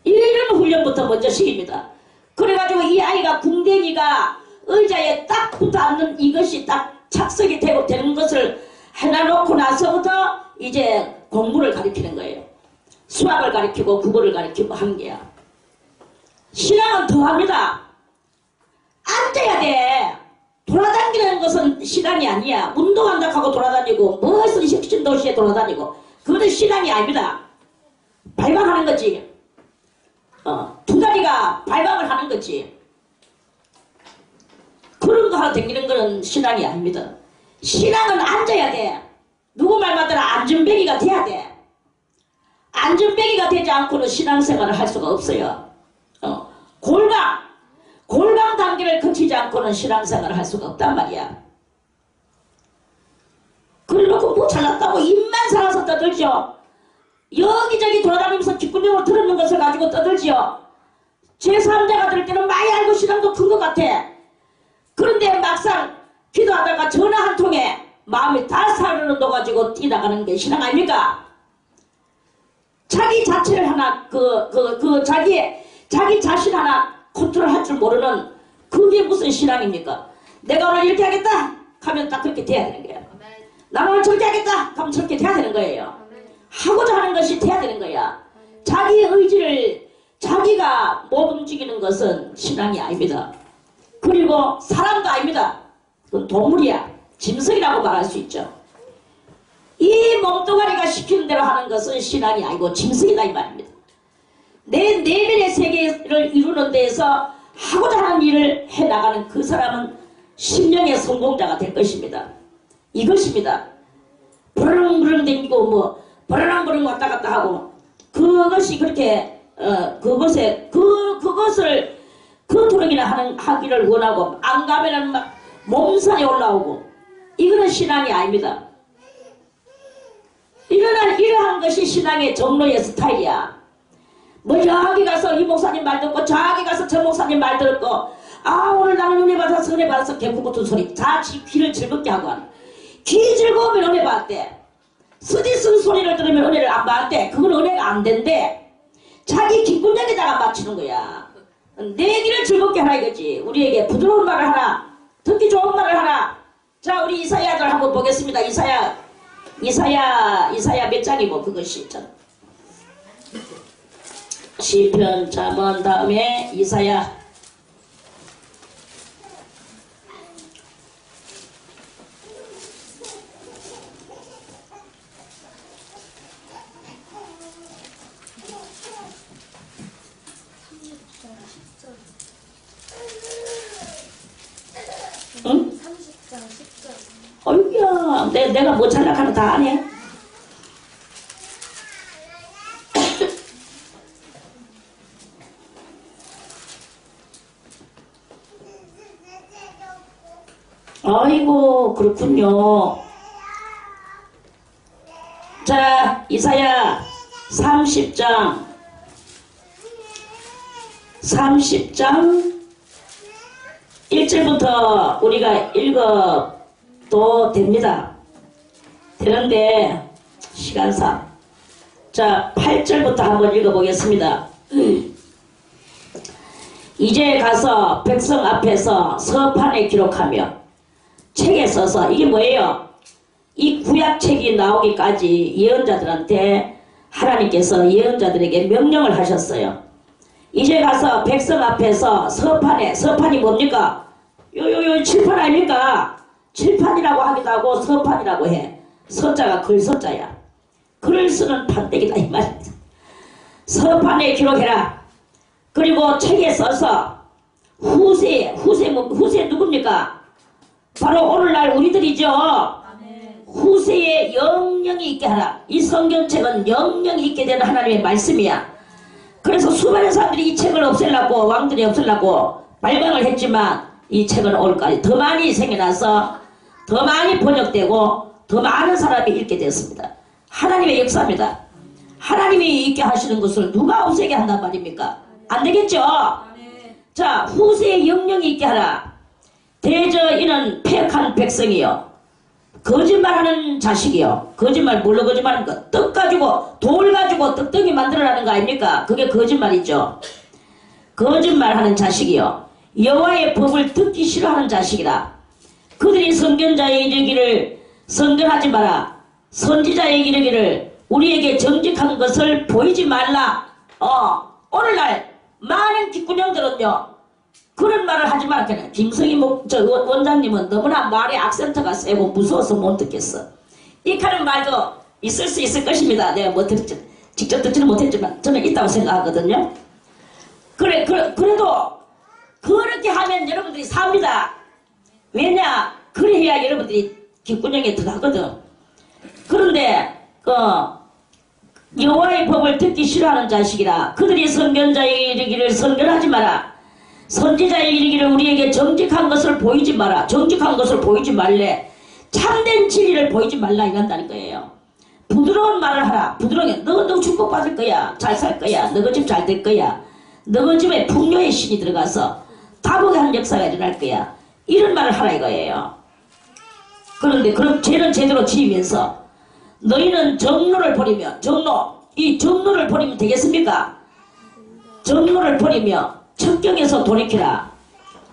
이런 훈련부터 먼저 시킵니다. 그래가지고 이 아이가 궁뎅이가 의자에 딱 붙어 앉는 이것이 딱 착석이 되는 것을 해놔놓고 나서부터 이제 공부를 가르치는 거예요. 수학을 가르치고 국어를 가르치고 한 게야. 신앙은 더합니다. 앉아야 돼. 돌아다니는 것은 신앙이 아니야. 운동한다고 하고 돌아다니고 무슨 혁신도시에 돌아다니고 그것은 신앙이 아닙니다. 발광하는 거지. 두 다리가 발광을 하는 거지. 그런 거 하러 다니는 거는 신앙이 아닙니다. 신앙은 앉아야 돼. 누구 말 맞더라 안전뱅이가 돼야 돼. 안전뱅이가 되지 않고는 신앙생활을 할 수가 없어요. 골방 단계를 거치지 않고는 신앙생활을 할 수가 없단 말이야. 그래놓고 뭐 잘났다고 입만 살아서 떠들죠. 여기저기 돌아다니면서 뒷구녕으로 들었는 것을 가지고 떠들지요. 제3자가 들 때는 많이 알고 신앙도 큰 것 같아. 그런데 막상 기도하다가 전화 한 통에 마음이 다 사르르 녹아지고 뛰나가는 게 신앙 아닙니까? 자기 자체를 하나 자기 자신 하나 컨트롤할 줄 모르는 그게 무슨 신앙입니까? 내가 오늘 이렇게 하겠다 하면 딱 그렇게 돼야 되는 거야. 나는 오늘 저렇게 하겠다 하면 저렇게 돼야 되는 거예요. 하고자 하는 것이 돼야 되는 거야. 자기 의지를 자기가 못 움직이는 것은 신앙이 아닙니다. 그리고 사람도 아닙니다. 그건 동물이야. 짐승이라고 말할 수 있죠. 이 몸뚱아리가 시키는 대로 하는 것은 신앙이 아니고 짐승이다 이 말입니다. 내 내면의 세계를 이루는 데에서 하고자 하는 일을 해나가는 그 사람은 심령의 성공자가 될 것입니다. 이것입니다. 버르릉버르릉 댕기고 뭐 버르릉버르릉 왔다 갔다 하고 그것이 그렇게 그것을 그토록이나 하기를 원하고 안 가면은 막 몸살이 올라오고 이거는 신앙이 아닙니다. 이러한 것이 신앙의 종로의 스타일이야. 뭐 여기 가서 이 목사님 말 듣고 저기 가서 저 목사님 말 듣고 아 오늘 나는 은혜 받아서 개코 같은 소리 다 귀를 즐겁게 하고 하는 귀 즐거우면 은혜 받대. 쓰디쓴 소리를 들으면 은혜를 안 받대. 그건 은혜가 안 된대. 자기 기쁨력에다가 맞추는 거야. 내 귀를 즐겁게 하라 이거지. 우리에게 부드러운 말을 하라. 듣기 좋은 말을 하라. 자 우리 이사야를 한번 보겠습니다. 이사야 몇 장이고 그것이 참. 시편 잠언 다음에 이사야 응? 30장 10절. 어이구야 내가 뭐 잘나가는 다 아네. 아이고 그렇군요. 자 이사야 30장 1절부터 우리가 읽어도 됩니다. 되는데 시간상 자 8절부터 한번 읽어보겠습니다. 이제 가서 백성 앞에서 서판에 기록하며 책에 써서 이게 뭐예요? 이 구약책이 나오기까지 예언자들한테 하나님께서 예언자들에게 명령을 하셨어요. 이제 가서 백성 앞에서 서판이 뭡니까? 요 칠판 아닙니까? 칠판이라고 하기도 하고 서판이라고 해. 서자가 글서자야. 글을 쓰는 판때기다 이 말입니다. 서판에 기록해라. 그리고 책에 써서 후세 누굽니까? 바로 오늘날 우리들이죠. 후세에 영영이 있게 하라. 이 성경책은 영영이 있게 되는 하나님의 말씀이야. 그래서 수많은 사람들이 이 책을 없애려고 왕들이 없애려고 발광을 했지만 이 책은 오늘까지 더 많이 생겨나서 더 많이 번역되고 더 많은 사람이 읽게 됐습니다. 하나님의 역사입니다. 하나님이 있게 하시는 것을 누가 없애게 한단 말입니까? 안 되겠죠? 자 후세에 영영이 있게 하라. 대저 이는 폐역한 백성이요 거짓말하는 자식이요. 거짓말 뭘로 거짓말하는 거? 떡 가지고 돌 가지고 떡덩이 만들어라는 거 아닙니까? 그게 거짓말이죠. 거짓말하는 자식이요 여호와의 법을 듣기 싫어하는 자식이라. 그들이 선견자에 이르기를 선견하지 마라. 선지자에 이르기를 우리에게 정직한 것을 보이지 말라. 오늘날 많은 뒷구녕들은요 그런 말을 하지 말았잖아요. 김성희 원장님은 너무나 말의 악센트가 세고 무서워서 못 듣겠어. 이카는 말도 있을 수 있을 것입니다. 내가 뭐 직접 듣지는 못했지만 저는 있다고 생각하거든요. 그래도 그렇게 하면 여러분들이 삽니다. 왜냐? 그래야 여러분들이 뒷구녕에 들어가거든. 그런데 여호와의 법을 듣기 싫어하는 자식이라. 그들이 선견자에게 이르기를 선견하지 마라. 선지자에 이르기를 우리에게 정직한 것을 보이지 마라. 정직한 것을 보이지 말래. 참된 진리를 보이지 말라 이런다는 거예요. 부드러운 말을 하라. 부드러운 너 축복받을 거야. 잘 살 거야. 너희 집 잘 될 거야. 너희 집에 풍요의 신이 들어가서 다복의 한 역사가 일어날 거야. 이런 말을 하라 이거예요. 그런데 그럼 죄는 제대로 지으면서 너희는 정로를 버리며 이 정로를 버리면 되겠습니까? 정로를 버리며 천경에서 돌이키라.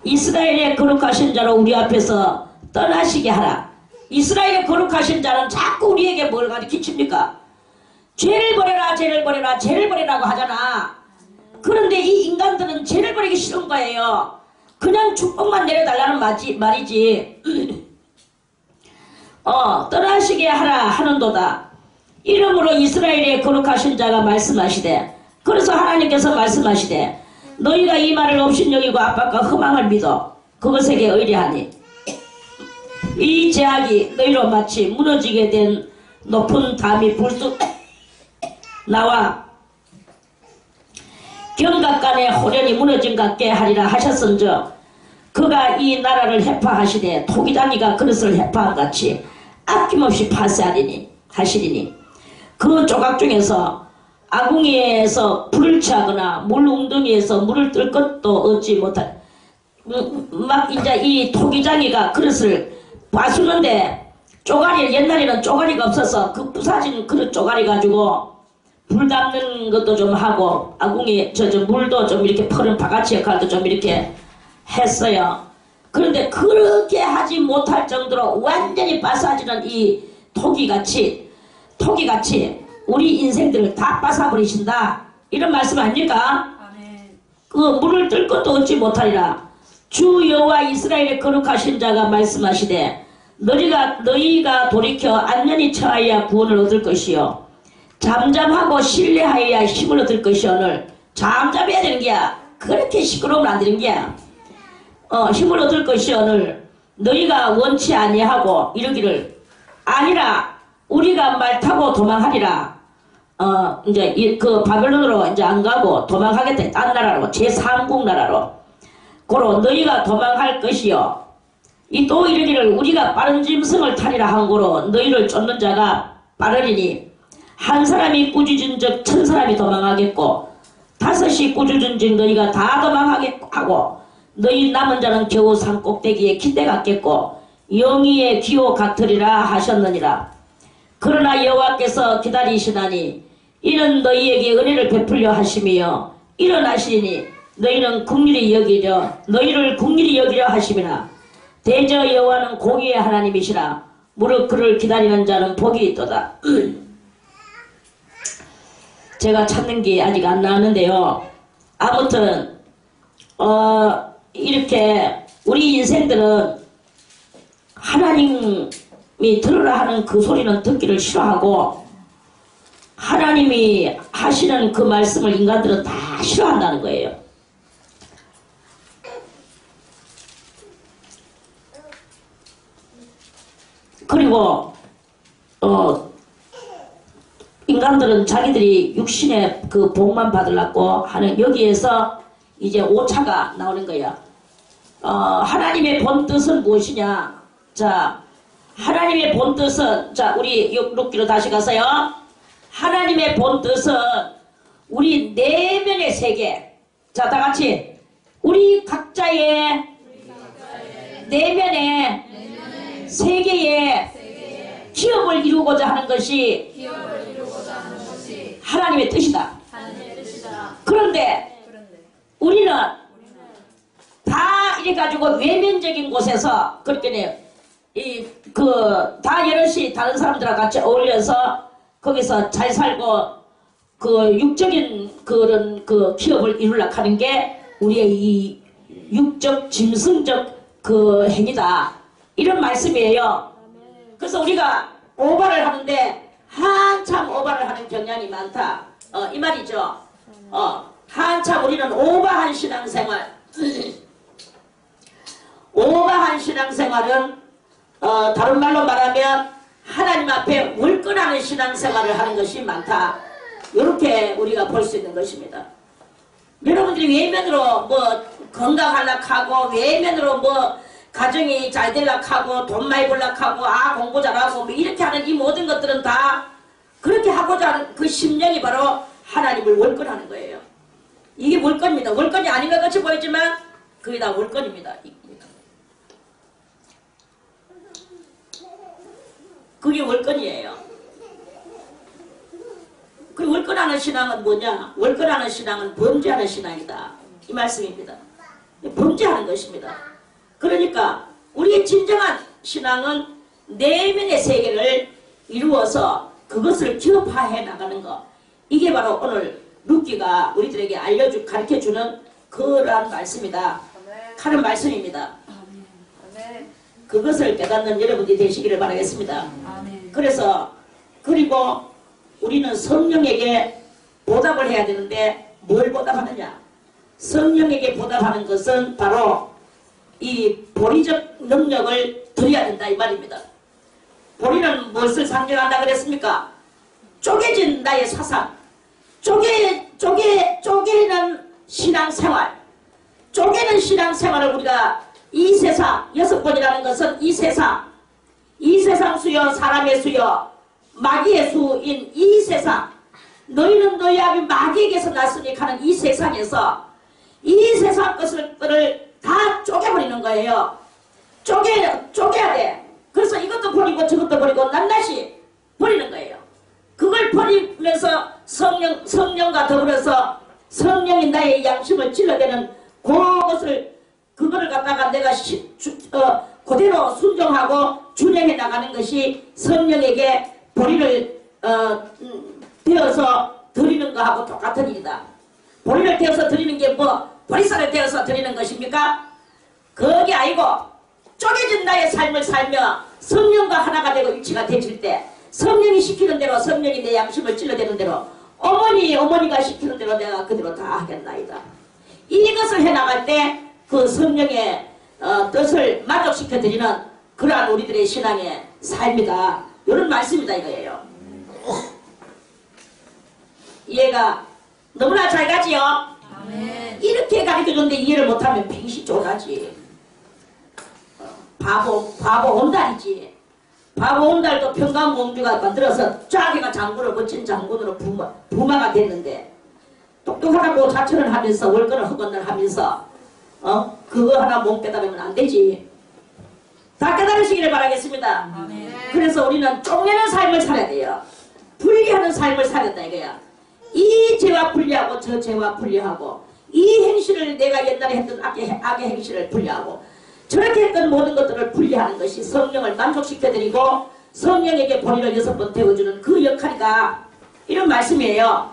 이스라엘의 거룩하신 자로 우리 앞에서 떠나시게 하라. 이스라엘의 거룩하신 자는 자꾸 우리에게 뭘 가르치십니까? 죄를 버려라, 죄를 버려라, 죄를 버리라고 하잖아. 그런데 이 인간들은 죄를 버리기 싫은 거예요. 그냥 축복만 내려달라는 말이지. 떠나시게 하라 하는도다. 이러므로 이스라엘의 거룩하신 자가 말씀하시되, 그래서 하나님께서 말씀하시되, 너희가 이 말을 업신여기고 압박과 허망을 믿어 그것에게 의뢰하니 이 제약이 너희로 마치 무너지게 된 높은 담이 불쑥 나와 경각간에 호련히 무너진 같게 하리라 하셨은즉 그가 이 나라를 해파하시되 토기장이가 그릇을 해파한 같이 아낌없이 파쇄하리니 하시리니 그 조각 중에서 아궁이에서 불을 취하거나 물 웅덩이에서 물을 뜰 것도 얻지 못할 막 이제 이 토기장이가 그릇을 봐주는데 쪼가리 옛날에는 쪼가리가 없어서 그 부사진 그릇 쪼가리 가지고 불 담는 것도 좀 하고 아궁이 물도 좀 이렇게 퍼는 바가지 역할도 좀 이렇게 했어요. 그런데 그렇게 하지 못할 정도로 완전히 빠사지는 이 토기같이 우리 인생들을 다 빠사버리신다 이런 말씀 아닙니까? 그 물을 뜰 것도 얻지 못하리라. 주 여호와 이스라엘의 거룩하신 자가 말씀하시되 너희가 돌이켜 안전히 처하여야 구원을 얻을 것이요 잠잠하고 신뢰하여야 힘을 얻을 것이오늘 잠잠해야 되는 게야. 그렇게 시끄러우면 안 되는 게야. 힘을 얻을 것이오늘 너희가 원치 아니하고 이러기를 아니라 우리가 말 타고 도망하리라. 이제 그 바벨론으로 이제 안 가고 도망하겠다. 딴 나라로 제3국 나라로 고로 너희가 도망할 것이요 또 이르기를 우리가 빠른 짐승을 타리라 한 고로 너희를 쫓는 자가 빠르리니 한 사람이 꾸짖은 즉 1000사람이 도망하겠고 5이 꾸짖은 즉 너희가 다 도망하고 너희 남은 자는 겨우 산 꼭대기에 기대 같겠고 영희의 기호 같으리라 하셨느니라. 그러나 여호와께서 기다리시나니 이는 너희에게 은혜를 베풀려 하심이요 일어나시니 너희를 긍휼히 여기려 하심이라. 대저 여호와는 공의의 하나님이시라. 무릇 그를 기다리는 자는 복이 있도다. 제가 찾는 게 아직 안 나왔는데요. 아무튼 이렇게 우리 인생들은 하나님이 들으라 하는 그 소리는 듣기를 싫어하고 하나님이 하시는 그 말씀을 인간들은 다 싫어한다는 거예요. 그리고 인간들은 자기들이 육신의 그 복만 받으려고 하는 여기에서 이제 오차가 나오는 거예요. 하나님의 본 뜻은 무엇이냐? 자, 하나님의 본 뜻은 자 우리 6기로 다시 가서요. 하나님의 본 뜻은 우리 내면의 세계. 자, 다 같이 우리 각자의 내면의 세계에 기업을 이루고자 하는 것이 하나님의 뜻이다. 그런데 우리는 다 이래가지고 외면적인 곳에서 그렇게 다 여럿이 다른 사람들과 같이 어울려서 거기서 잘 살고 그 육적인 그런 그 기업을 이루려고 하는 게 우리의 이 육적 짐승적 그 행위다. 이런 말씀이에요. 그래서 우리가 오바를 하는데 한참 오바를 하는 경향이 많다. 이 말이죠. 한참 우리는 오바한 신앙생활. 오바한 신앙생활은 다른 말로 말하면 하나님 앞에 월권하는 신앙생활을 하는 것이 많다. 이렇게 우리가 볼 수 있는 것입니다. 여러분들이 외면으로 뭐 건강하려고 하고 외면으로 뭐 가정이 잘 되려고 하고 돈 많이 벌려고 하고 공부 잘하고 뭐 이렇게 하는 이 모든 것들은 다 그렇게 하고자 하는 그 심령이 바로 하나님을 월권하는 거예요. 이게 월권입니다. 월권이 아닌 것 같이 보이지만 그게 다 월권입니다. 그게 월권이에요. 그리고 월권하는 신앙은 뭐냐? 월권하는 신앙은 범죄하는 신앙이다. 이 말씀입니다. 범죄하는 것입니다. 그러니까 우리의 진정한 신앙은 내면의 세계를 이루어서 그것을 기업화해 나가는 것. 이게 바로 오늘 룻기가 우리들에게 가르쳐주는 그러한 말씀이다. 하는 말씀입니다. 그것을 깨닫는 여러분들이 되시기를 바라겠습니다. 그래서 그리고 우리는 성령에게 보답을 해야 되는데 뭘 보답하느냐? 성령에게 보답하는 것은 바로 이 보리적 능력을 드려야 된다 이 말입니다. 보리는 무엇을 상징한다 그랬습니까? 쪼개진 나의 사상, 쪼개는 신앙생활, 쪼개는 신앙생활을 우리가 이 세상, 6번이라는 것은 이 세상 수여 사람의 수여 마귀의 수인 이 세상, 너희는 너희 아비 마귀에게서 났으니 하는 이 세상에서 이 세상 것들을 다 쪼개버리는 거예요. 쪼개야 돼. 그래서 이것도 버리고 저것도 버리고 낱낱이 버리는 거예요. 그걸 버리면서 성령과 더불어서 성령이 나의 양심을 찔러대는 그거를 갖다가 내가 그대로 순종하고 준행해 나가는 것이 성령에게 보리를 되어서 드리는 거하고 똑같은 일이다. 보리를 되어서 드리는 게 뭐 보리쌀을 되어서 드리는 것입니까? 그게 아니고 쪼개진 나의 삶을 살며 성령과 하나가 되고 일치가 되질 때 성령이 시키는 대로 성령이 내 양심을 찔러대는 대로 어머니가 시키는 대로 내가 그대로 다 하겠나이다. 이것을 해나갈 때 그 성령의 뜻을 만족시켜드리는 그러한 우리들의 신앙의 삶이다. 이런 말씀이다 이거예요. 이해가 너무나 잘 가지요? 아멘. 이렇게 가르쳐줬는데 이해를 못하면 빙시 쪼다지. 바보 온달이지. 바보 온달도 평강공주가 만들어서 자기가 장군을 멋진 장군으로 부마가 됐는데 똑똑하다고 자처를 하면서 월권을 허건을 하면서 그거 하나 못 깨달으면 안 되지. 다 깨달으시기를 바라겠습니다. 아멘. 그래서 우리는 쪼개는 삶을 살아야 돼요. 분리하는 삶을 살았다 이거야. 이 죄와 분리하고 저 죄와 분리하고 이 행실을 내가 옛날에 했던 악의 행실을 분리하고 저렇게 했던 모든 것들을 분리하는 것이 성령을 만족시켜드리고 성령에게 보리를 6번 태워주는 그 역할이다. 이런 말씀이에요.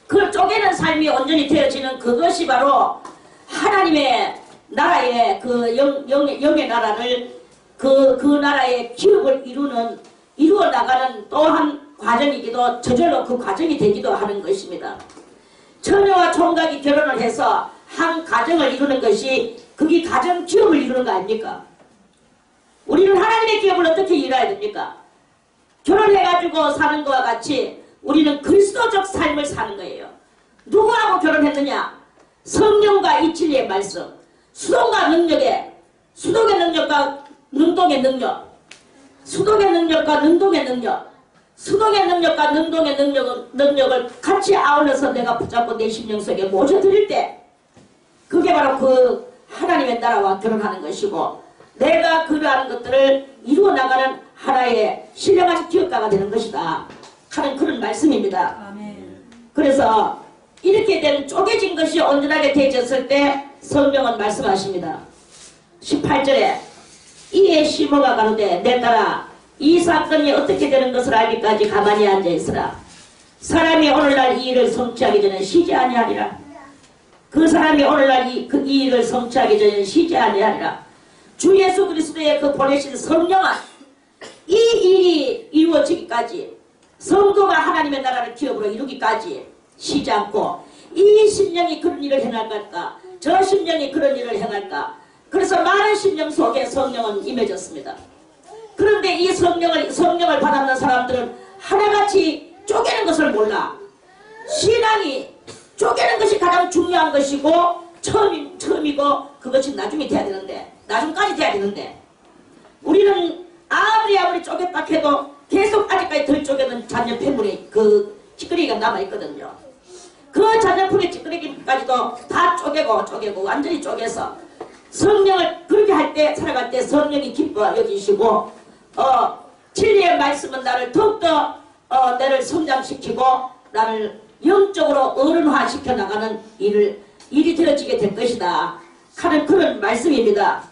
그 쪼개는 삶이 온전히 되어지는 그것이 바로 하나님의 나라의 그 영의 나라를 그 나라의 기업을 이루어 나가는 또한 과정이기도 저절로 그 과정이 되기도 하는 것입니다. 처녀와 총각이 결혼을 해서 한 가정을 이루는 것이 그게 가정 기업을 이루는 거 아닙니까? 우리는 하나님의 기업을 어떻게 이뤄야 됩니까? 결혼해가지고 사는 것과 같이 우리는 그리스도적 삶을 사는 거예요. 누구하고 결혼했느냐? 성령과 이 진리의 말씀, 수동과 능력의 수동의 능력과 능동의 능력, 수동의 능력과 능동의 능력, 수동의 능력과 능동의 능력을 같이 아울러서 내가 붙잡고 내 심령 속에 모셔드릴 때 그게 바로 그 하나님의 나라와 결혼하는 것이고 내가 그러한 것들을 이루어 나가는 하나의 신령한 기업가가 되는 것이다 하는 그런 말씀입니다. 아멘. 그래서 이렇게 된 쪼개진 것이 온전하게 되어졌을 때 성령은 말씀하십니다. 18절에 이에 시모가 가로되 내 딸아 이 사건이 어떻게 되는 것을 알기까지 가만히 앉아있으라. 사람이 오늘날 이 일을 성취하기 전에 쉬지 아니하리라. 그 사람이 오늘날 이 일을 성취하기 전에 쉬지 아니하리라. 주 예수 그리스도의 그 보내신 성령은 이 일이 이루어지기까지 성도가 하나님의 나라를 기업으로 이루기까지 쉬지 않고 이 심령이 그런 일을 행할까 저 심령이 그런 일을 행할까. 그래서 많은 심령 속에 성령은 임해졌습니다. 그런데 이 성령을 받았는 사람들은 하나같이 쪼개는 것을 몰라. 신앙이 쪼개는 것이 가장 중요한 것이고 처음이고 그것이 나중에 돼야 되는데 나중까지 돼야 되는데 우리는 아무리 쪼갰다 해도 계속 아직까지 덜 쪼개는 잔여 폐물이 그 찌끄레기가 남아있거든요. 그 잔여풀의 찌끄레기까지도 다 쪼개고 완전히 쪼개서 성령을 그렇게 할 때 살아갈 때 성령이 기뻐 여기시고 진리의 말씀은 나를 더욱더 나를 성장시키고 나를 영적으로 어른화시켜 나가는 일이 되어지게 될 것이다 하는 그런 말씀입니다.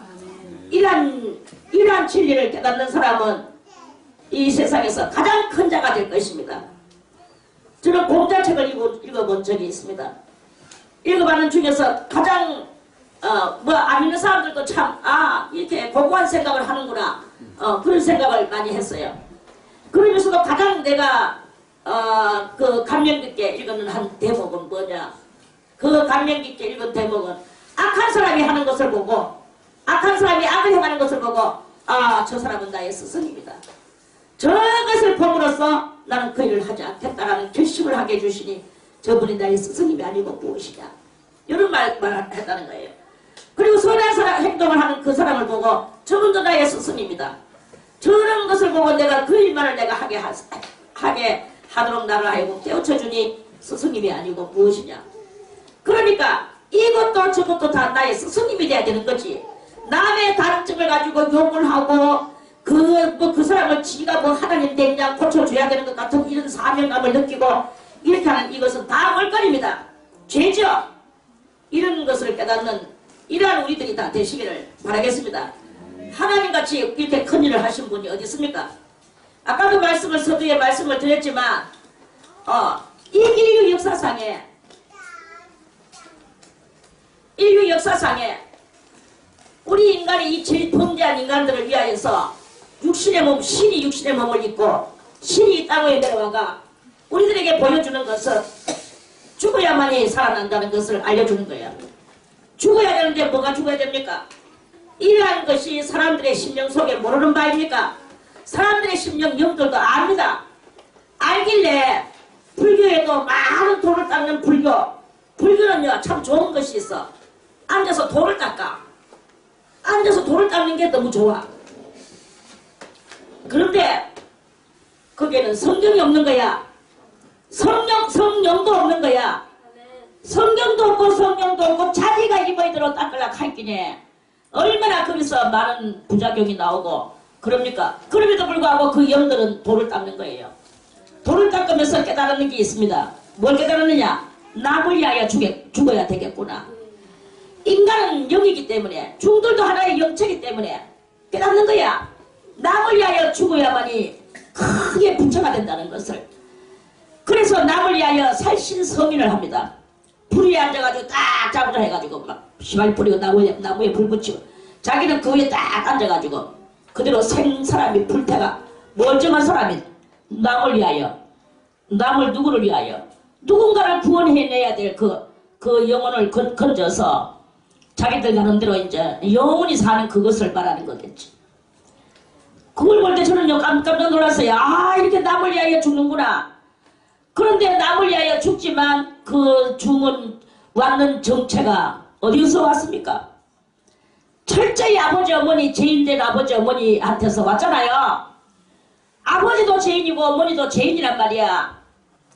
이러한 진리를 깨닫는 사람은 이 세상에서 가장 큰 자가 될 것입니다. 저는 공자책을 읽어본 적이 있습니다. 읽어봤는 중에서 가장 안 읽는 사람들도 참 이렇게 고고한 생각을 하는구나 그런 생각을 많이 했어요. 그러면서도 가장 내가 그 감명 깊게 읽은 한 대목은 뭐냐, 그 감명 깊게 읽은 대목은 악한 사람이 하는 것을 보고 악한 사람이 악을 행하는 것을 보고 저 사람은 나의 스승입니다. 저것을 봄으로써 나는 그 일을 하지 않겠다라는 결심을 하게 해주시니 저분이 나의 스승님이 아니고 무엇이냐 이런 말을 했다는 거예요. 그리고 선한 행동을 하는 그 사람을 보고 저분도 나의 스승입니다. 저런 것을 보고 내가 그 일만을 내가 하게 하도록 나를 하여금 깨우쳐주니 스승님이 아니고 무엇이냐. 그러니까 이것도 저것도 다 나의 스승님이 돼야 되는 거지. 남의 다름증을 가지고 욕을 하고 그 사람을 지가 뭐 하나님 되냐 고쳐줘야 되는 것 같은 이런 사명감을 느끼고 이렇게 하는 이것은 다 멀거리입니다. 죄죠. 이런 것을 깨닫는 이러한 우리들이 다 되시기를 바라겠습니다. 하나님같이 이렇게 큰 일을 하신 분이 어디 있습니까? 아까도 서두에 말씀을 드렸지만 이 인류 역사상에 우리 인간이 이 제일 범죄한 인간들을 위하여서 신이 육신의 몸을 입고 신이 이 땅에 내려와가 우리들에게 보여주는 것은 죽어야만이 살아난다는 것을 알려주는 거예요. 죽어야 되는데 뭐가 죽어야 됩니까? 이러한 것이 사람들의 심령 속에 모르는 바입니까? 사람들의 심령 영들도 압니다. 알길래 불교에도 많은 돌을 닦는 불교는요 참 좋은 것이 있어. 앉아서 돌을 닦아. 앉아서 돌을 닦는 게 너무 좋아. 그런데 거기에는 성경이 없는 거야. 성령도 없는 거야. 성경도 없고 성령도 없고 자기가 이모이대로 닦으려고 할기네. 얼마나 거기서 많은 부작용이 나오고 그럽니까? 그럼에도 불구하고 그 영들은 돌을 닦는 거예요. 돌을 닦으면서 깨달는 게 있습니다. 뭘 깨달았느냐? 남을 위하여 죽어야 되겠구나. 인간은 영이기 때문에 중들도 하나의 영체이기 때문에 깨닫는 거야. 남을 위하여 죽어야만이 크게 부처가 된다는 것을. 그래서 남을 위하여 살신성인을 합니다. 불 위에 앉아가지고 딱 잡으자 해가지고 막 시발 뿌리고 나무에 불 붙이고 자기는 그 위에 딱 앉아가지고 그대로 생사람이 불태가 멀쩡한 사람이 남을 위하여 누구를 위하여 누군가를 구원해내야 될 그 영혼을 건져서 자기들 나름대로 이제 영원히 사는 그것을 말하는 거겠지. 그걸 볼 때 저는 깜짝 놀랐어요. 이렇게 남을 위하여 죽는구나. 그런데 남을 위하여 죽지만 그 죽은 왔는 정체가 어디서 왔습니까? 철저히 아버지 어머니 죄인된 아버지 어머니한테서 왔잖아요. 아버지도 죄인이고 어머니도 죄인이란 말이야.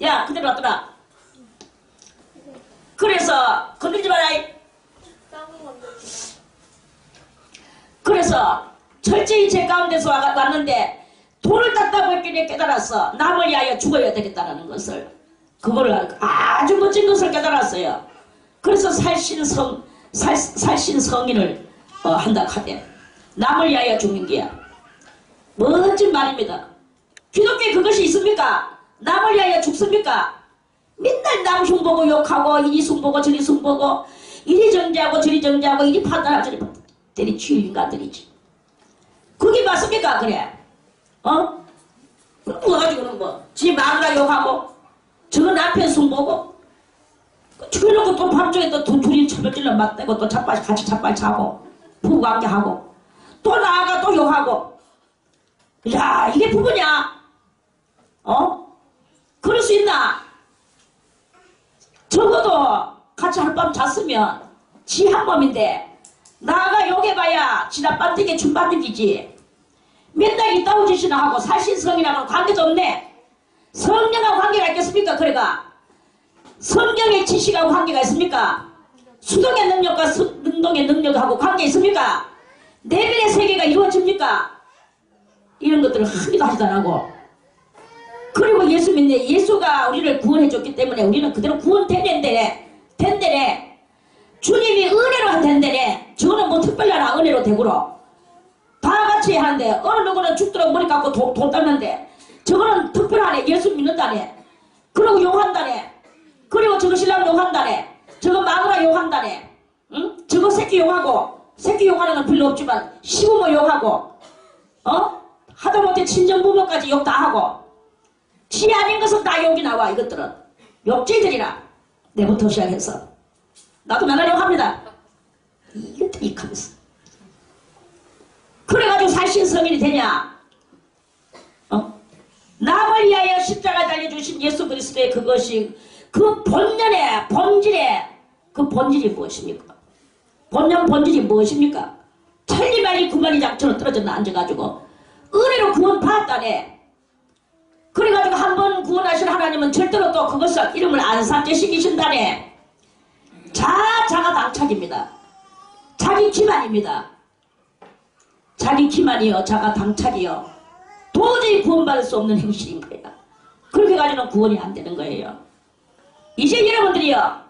야 그대로 놔둬라. 그래서 건들지 마라. 그래서 철저히 제 가운데서 왔는데 돌을 닦다고 했기에 깨달았어. 남을 위하여 죽어야 되겠다는 것을. 그거를 아주 멋진 것을 깨달았어요. 그래서 살신성인을 한다 하대. 남을 위하여 죽는 게야. 멋진 말입니다. 기독교에 그것이 있습니까? 남을 위하여 죽습니까? 맨날 남 흉보고 욕하고 이리 숭보고 저리 숭보고 이리 정죄하고 저리 정죄하고 이리 판단하고 저리 때리 치유 인간들이지. 그게 맞습니까? 그래? 그럼 뭐 가지고는 뭐 지 마누라 욕하고 저거 남편 숭보고 죽여놓고 또 밤중에 또 둘이 철별질러 맞대고 또 같이 자빠지 자고 부부관계하고 또 나아가 또 욕하고. 야 이게 부부냐? 그럴 수 있나? 적어도 같이 하룻밤 잤으면 지 한 몸인데 나가 욕해봐야 지나 빤뜨기 춤빤뜨기지. 맨날 이따구 짓이나 하고 살신성이랑은 관계도 없네. 성령하고 관계가 있겠습니까? 그래가 성경의 지식하고 관계가 있습니까? 수동의 능력과 능동의 능력하고 관계 있습니까? 내면의 세계가 이루어집니까? 이런 것들을 하기도 하지도 안 하고. 그리고 예수 믿네. 예수가 우리를 구원해줬기 때문에 우리는 그대로 구원된대네. 주님이 은혜로 된대네. 저거는 뭐 특별한 은혜로 되고로 다 같이 하는데 어느 누구는 죽도록 머리 깎고 돈 닦는데 저거는 특별하네. 예수 믿는다네. 그리고 욕한다네. 그리고 저거 신랑 욕한다네. 저거 마누라 욕한다네. 응? 저거 새끼 욕하고, 새끼 욕하는 건 별로 없지만 시부모 욕하고, 하다못해 친정부모까지 욕 다 하고, 지 아닌 것은 다 욕이 나와. 이것들은 욕쟁이들이라. 내부터 시작해서 나도 맨날 욕합니다. 이것들이 익하면서 그래가지고 살신성인이 되냐? 남을 위하여 십자가 달려주신 예수 그리스도의 그것이 그 본연의 본질의 그 본질이 무엇입니까? 본질이 무엇입니까? 천리만이 구만이 장처럼 떨어져 앉아가지고 은혜로 구원 받았다네. 그래가지고 한번 구원하신 하나님은 절대로 또 그것을 이름을 안 삭제시키신다네. 자가 당착입니다. 자기 기만입니다. 자기 기만이요, 자가 당착이요. 도저히 구원받을 수 없는 행실인 거예요. 그렇게 가지고는 구원이 안 되는 거예요. 이제 여러분들이요,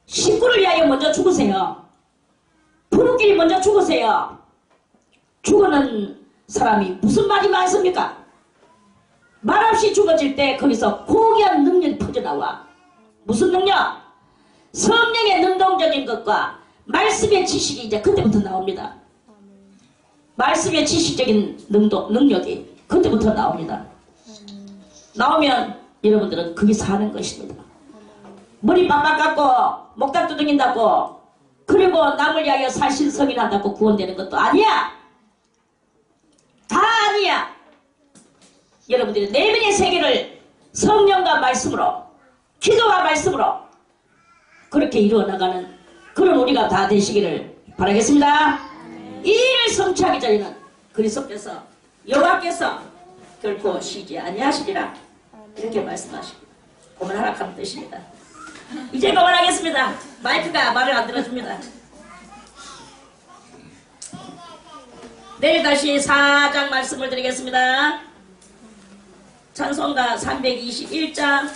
식구를 위하여 먼저 죽으세요. 부부끼리 먼저 죽으세요. 죽어는 사람이 무슨 말이 많습니까? 말없이 죽어질 때 거기서 고귀한 능력이 퍼져나와. 무슨 능력? 성령의 능동적인 것과 말씀의 지식이 이제 그때부터 나옵니다. 말씀의 지식적인 능력이 그때부터 나옵니다. 나오면 여러분들은 그게 사는 것입니다. 머리 빡빡 깎고 목닥 두둥인다고 그리고 남을 위하여 살신성인한다고 구원되는 것도 아니야. 다 아니야. 여러분들이 내면의 세계를 성령과 말씀으로, 기도와 말씀으로 그렇게 이루어나가는 그런 우리가 다 되시기를 바라겠습니다. 이 일을 성취하기 전에는 그리스도께서 여호와께서 결코 쉬지 아니하시리라 이렇게 말씀하시고 그만하라는 뜻입니다. 이제 그만하겠습니다. 마이크가 말을 안 들어줍니다. 내일 다시 4장 말씀을 드리겠습니다. 찬송가 321장